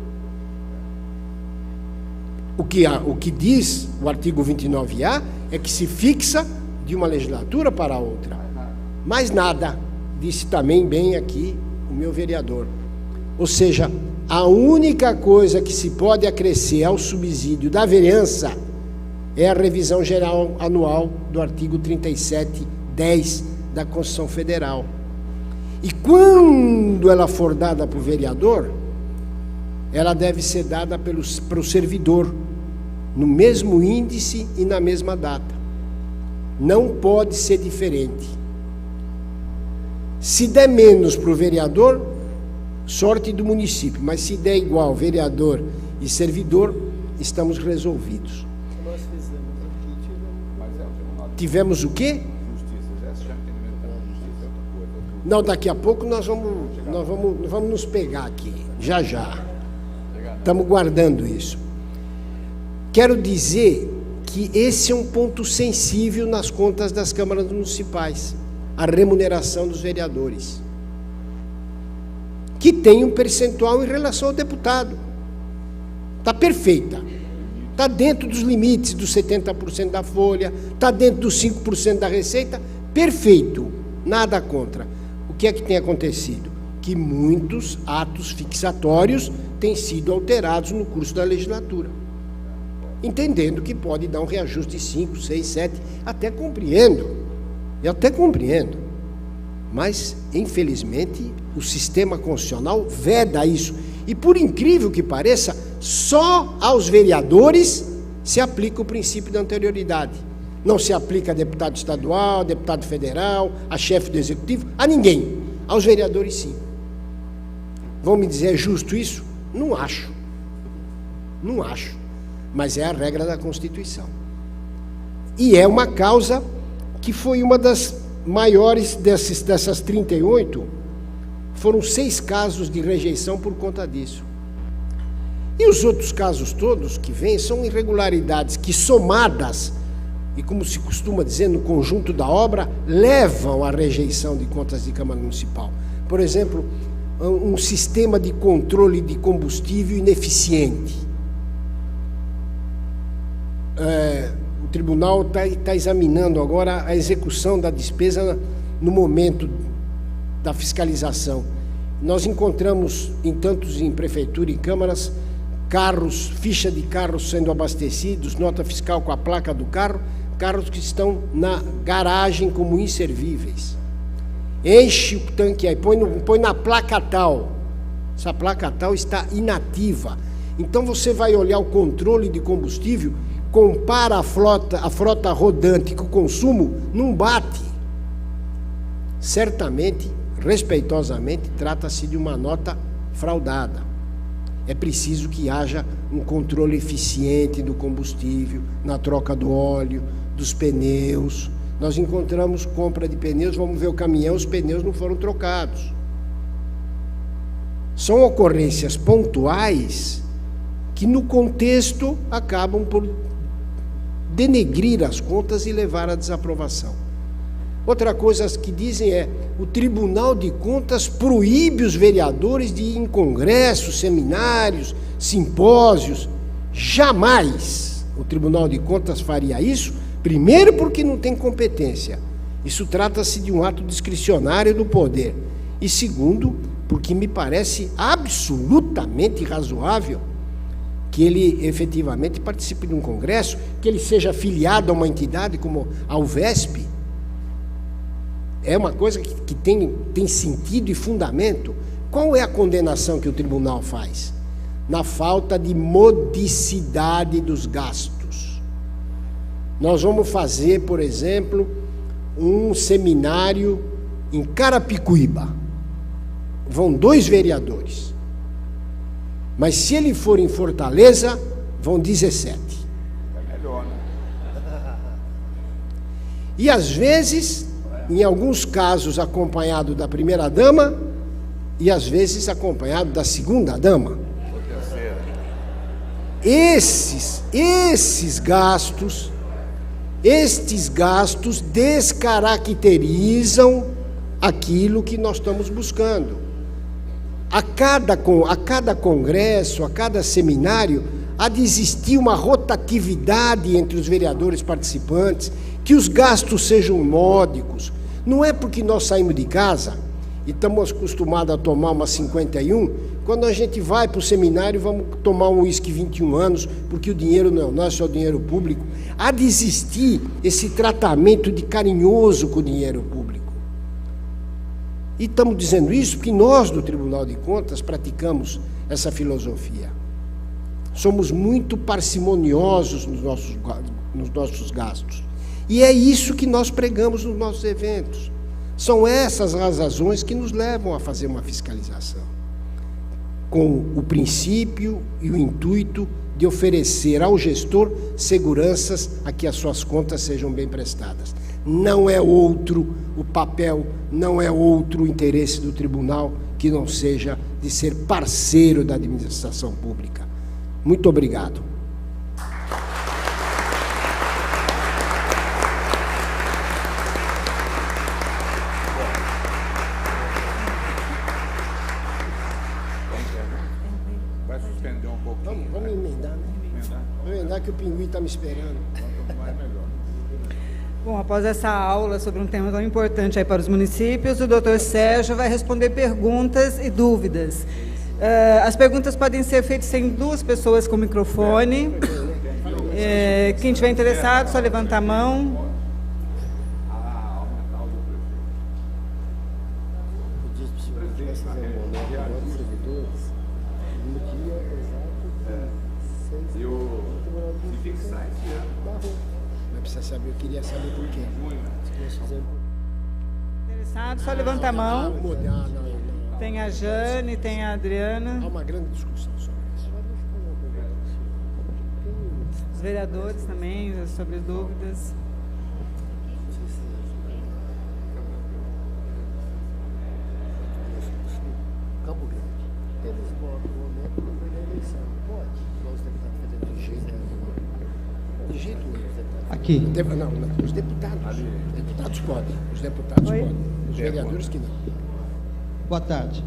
O que diz o artigo 29A é que se fixa de uma legislatura para outra. Mais nada, disse também bem aqui o meu vereador. Ou seja, a única coisa que se pode acrescer ao subsídio da vereança é a revisão geral anual do artigo 37(10) da Constituição Federal. E quando ela for dada para o vereador, ela deve ser dada para o servidor, no mesmo índice e na mesma data. Não pode ser diferente. Se der menos para o vereador, sorte do município, mas se der igual vereador e servidor, estamos resolvidos. Nós Tivemos o quê? Não, daqui a pouco nós vamos nos pegar aqui, já. Estamos guardando isso. Quero dizer que esse é um ponto sensível nas contas das câmaras municipais, a remuneração dos vereadores, que tem um percentual em relação ao deputado. Está perfeita. Está dentro dos limites dos 70% da folha, está dentro dos 5% da receita, perfeito, nada contra. O que é que tem acontecido? Que muitos atos fixatórios têm sido alterados no curso da legislatura, entendendo que pode dar um reajuste de 5, 6, 7, até compreendo, mas, infelizmente, o sistema constitucional veda isso. E, por incrível que pareça, só aos vereadores se aplica o princípio da anterioridade. Não se aplica a deputado estadual, a deputado federal, a chefe do executivo, a ninguém. Aos vereadores, sim. Vão me dizer, é justo isso? Não acho. mas é a regra da Constituição. E é uma causa que foi uma das maiores dessas 38, foram 6 casos de rejeição por conta disso. E os outros casos todos que vêm são irregularidades que, somadas, e como se costuma dizer no conjunto da obra, levam à rejeição de contas de Câmara Municipal. Por exemplo, um sistema de controle de combustível ineficiente. O tribunal está examinando agora a execução da despesa no momento da fiscalização. Nós encontramos, em prefeitura e câmaras, carros, ficha de carros sendo abastecidos, nota fiscal com a placa do carro, carros que estão na garagem como inservíveis. Enche o tanque aí, põe na placa tal. Essa placa tal está inativa. Então você vai olhar o controle de combustível, compara a frota rodante com o consumo, não bate. Certamente, respeitosamente, trata-se de uma nota fraudada. É preciso que haja um controle eficiente do combustível, na troca do óleo, dos pneus. Nós encontramos compra de pneus, vamos ver o caminhão, os pneus não foram trocados. São ocorrências pontuais que, no contexto, acabam por denegrir as contas e levar à desaprovação. Outra coisa que dizem é: o Tribunal de Contas proíbe os vereadores de ir em congressos, seminários, simpósios. Jamais o Tribunal de Contas faria isso, primeiro porque não tem competência. Isso trata-se de um ato discricionário do poder. E segundo, porque me parece absolutamente razoável que ele efetivamente participe de um congresso, que ele seja afiliado a uma entidade como a UVESP. É uma coisa que tem sentido e fundamento. Qual é a condenação que o tribunal faz? Na falta de modicidade dos gastos. Nós vamos fazer, por exemplo, um seminário em Carapicuíba. Vão 2 vereadores. Mas se ele for em Fortaleza, vão 17. É melhor, né? E às vezes, em alguns casos, acompanhado da primeira-dama e às vezes acompanhado da segunda-dama. Estes gastos descaracterizam aquilo que nós estamos buscando. A cada congresso, a cada seminário, há de existir uma rotatividade entre os vereadores participantes, que os gastos sejam módicos. Não é porque nós saímos de casa e estamos acostumados a tomar uma 51, quando a gente vai para o seminário, vamos tomar um uísque 21 anos, porque o dinheiro não é nosso, é o dinheiro público. Há de existir esse tratamento de carinhoso com o dinheiro público. E estamos dizendo isso porque nós, do Tribunal de Contas, praticamos essa filosofia. Somos muito parcimoniosos nos nossos gastos. E é isso que nós pregamos nos nossos eventos. São essas as razões que nos levam a fazer uma fiscalização, com o princípio e o intuito de oferecer ao gestor seguranças a que as suas contas sejam bem prestadas. Não é outro o papel, não é outro o interesse do tribunal que não seja de ser parceiro da administração pública. Muito obrigado. Vai suspender um pouquinho. Vamos emendar, né? Vamos emendar que o pinguim está me esperando. Bom, após essa aula sobre um tema tão importante aí para os municípios, o doutor Sérgio vai responder perguntas e dúvidas. As perguntas podem ser feitas sem 2 pessoas com microfone. Quem tiver interessado, só levanta a mão. Eu queria saber por quê. Interessado, só levanta a mão. Tem a Jane, tem a Adriana. Há uma grande discussão sobre isso. vereadores também, sobre dúvidas. Campo Grande. Eles votam no momento do da eleição. Pode. Os deputados fazendo de jeito nenhum. De jeito nenhum. Aqui. Não, os deputados. Os deputados podem. Os deputados podem. Os vereadores que não. Boa tarde.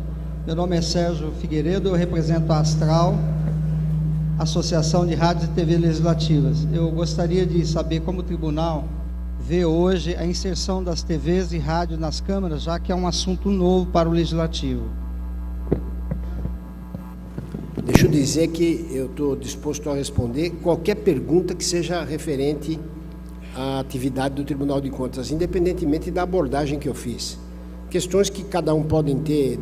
Meu nome é Sérgio Figueiredo, eu represento a Astral, Associação de Rádios e TV Legislativas. Eu gostaria de saber como o tribunal vê hoje a inserção das TVs e rádios nas câmaras, já que é um assunto novo para o Legislativo. Deixa eu dizer que eu estou disposto a responder qualquer pergunta que seja referente à atividade do Tribunal de Contas, independentemente da abordagem que eu fiz. Questões que cada um pode ter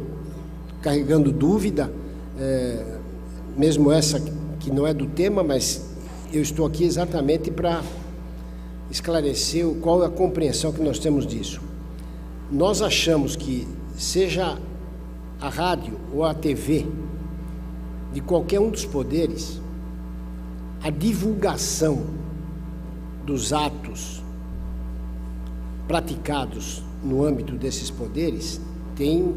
carregando dúvida, mesmo essa que não é do tema, mas eu estou aqui exatamente para esclarecer qual é a compreensão que nós temos disso. Nós achamos que, seja a rádio ou a TV, de qualquer um dos poderes, a divulgação dos atos praticados no âmbito desses poderes tem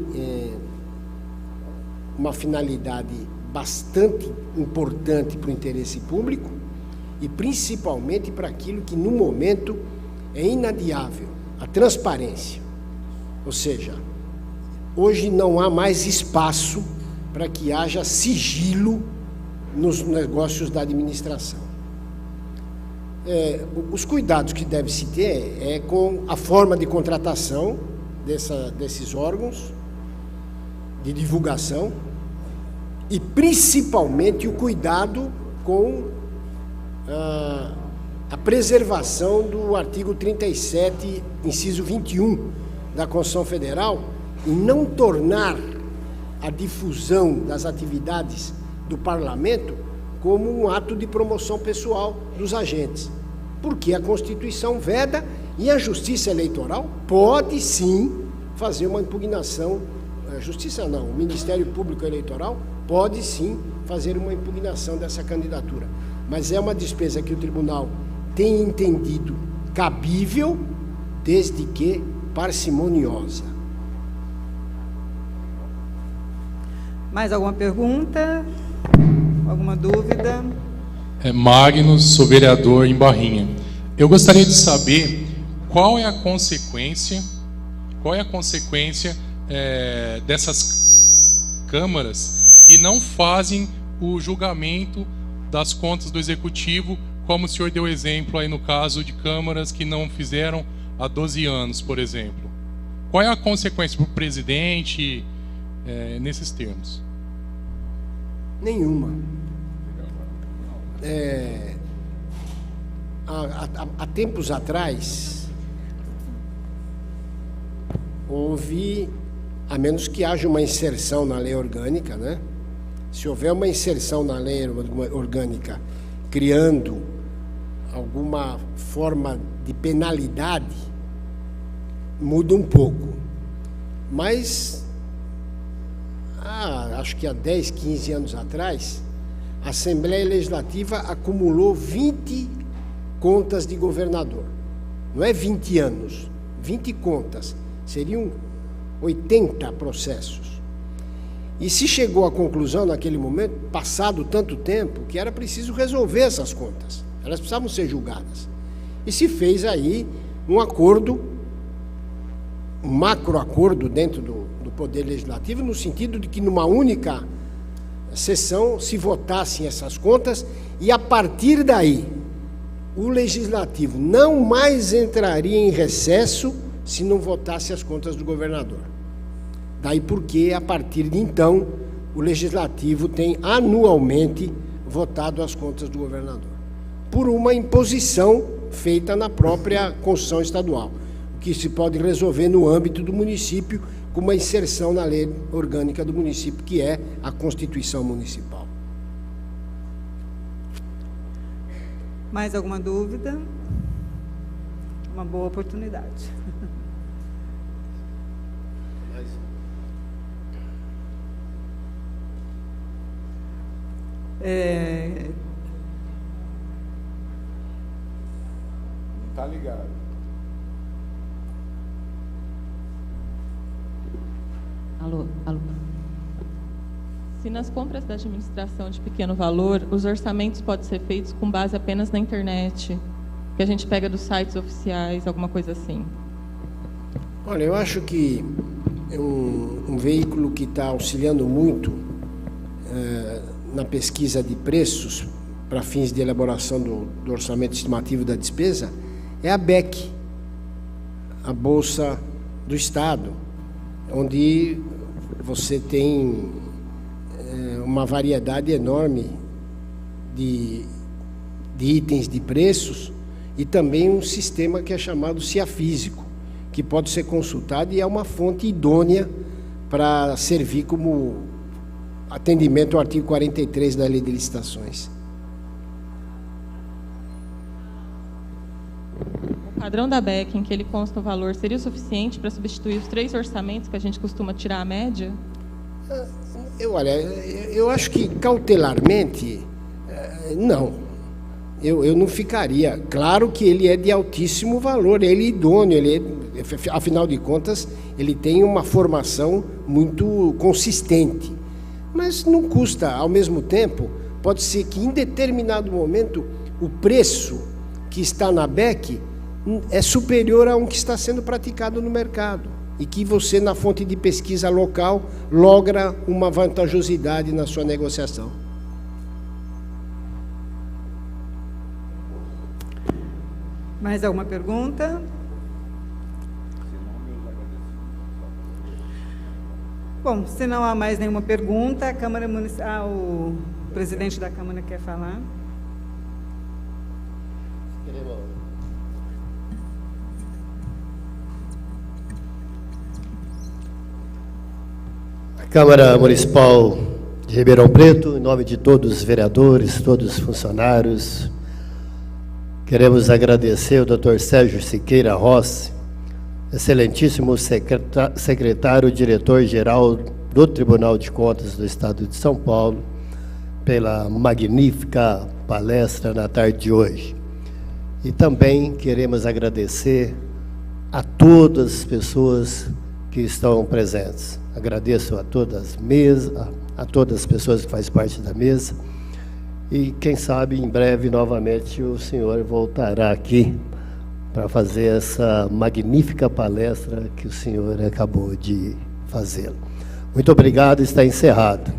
uma finalidade bastante importante para o interesse público e principalmente para aquilo que no momento é inadiável, a transparência. Ou seja, hoje não há mais espaço para que haja sigilo nos negócios da administração. Os cuidados que deve se ter é com a forma de contratação desses órgãos de divulgação e principalmente o cuidado com a preservação do artigo 37, inciso 21 da Constituição Federal e não tornar a difusão das atividades do Parlamento como um ato de promoção pessoal dos agentes. Porque a Constituição veda e a Justiça Eleitoral pode sim fazer uma impugnação, a Justiça não, o Ministério Público Eleitoral pode sim fazer uma impugnação dessa candidatura. Mas é uma despesa que o Tribunal tem entendido cabível, desde que parcimoniosa. Mais alguma pergunta? Alguma dúvida? Magnus, sou vereador em Barrinha. Eu gostaria de saber qual é a consequência dessas câmaras que não fazem o julgamento das contas do Executivo, como o senhor deu exemplo aí no caso de câmaras que não fizeram há 12 anos, por exemplo. Qual é a consequência para o presidente nesses termos? Nenhuma. Há tempos atrás, houve, a menos que haja uma inserção na lei orgânica, né? Se houver uma inserção na lei orgânica criando alguma forma de penalidade, muda um pouco. Mas, acho que há 10, 15 anos atrás, a Assembleia Legislativa acumulou 20 contas de governador. Não é 20 anos, 20 contas. Seriam 80 processos. E se chegou à conclusão naquele momento, passado tanto tempo, que era preciso resolver essas contas. Elas precisavam ser julgadas. E se fez aí um acordo, um macroacordo dentro do Poder Legislativo, no sentido de que numa única sessão se votassem essas contas e, a partir daí, o Legislativo não mais entraria em recesso se não votasse as contas do governador. Daí porque, a partir de então, o Legislativo tem anualmente votado as contas do governador, por uma imposição feita na própria Constituição Estadual, que se pode resolver no âmbito do município com uma inserção na lei orgânica do município, que é a Constituição Municipal. Mais alguma dúvida? Uma boa oportunidade. Tá ligado. Alô. Se nas compras da administração de pequeno valor, os orçamentos podem ser feitos com base apenas na internet, que a gente pega dos sites oficiais, alguma coisa assim? Olha, eu acho que é um veículo que está auxiliando muito na pesquisa de preços para fins de elaboração do orçamento estimativo da despesa é a BEC, a Bolsa do Estado, onde você tem uma variedade enorme de itens de preços e também um sistema que é chamado CIAfísico, que pode ser consultado e é uma fonte idônea para servir como atendimento ao artigo 43 da Lei de Licitações. O padrão da BEC, em que ele consta o valor, seria o suficiente para substituir os 3 orçamentos que a gente costuma tirar a média? Eu acho que cautelarmente, não. Eu não ficaria. Claro que ele é de altíssimo valor, ele é idôneo, afinal de contas, ele tem uma formação muito consistente. Mas não custa, ao mesmo tempo, pode ser que em determinado momento o preço que está na BEC é superior a um que está sendo praticado no mercado e que você, na fonte de pesquisa local, logra uma vantajosidade na sua negociação. Mais alguma pergunta? Bom, se não há mais nenhuma pergunta, a Câmara Municipal, o presidente da Câmara quer falar. Câmara Municipal de Ribeirão Preto, em nome de todos os vereadores, todos os funcionários, queremos agradecer ao Dr. Sérgio Siqueira Rossi, excelentíssimo secretário, diretor-geral do Tribunal de Contas do Estado de São Paulo, pela magnífica palestra na tarde de hoje. E também queremos agradecer a todas as pessoas que estão presentes. Agradeço a todas as pessoas que fazem parte da mesa e, quem sabe, em breve, novamente, o senhor voltará aqui para fazer essa magnífica palestra que o senhor acabou de fazer. Muito obrigado, está encerrado.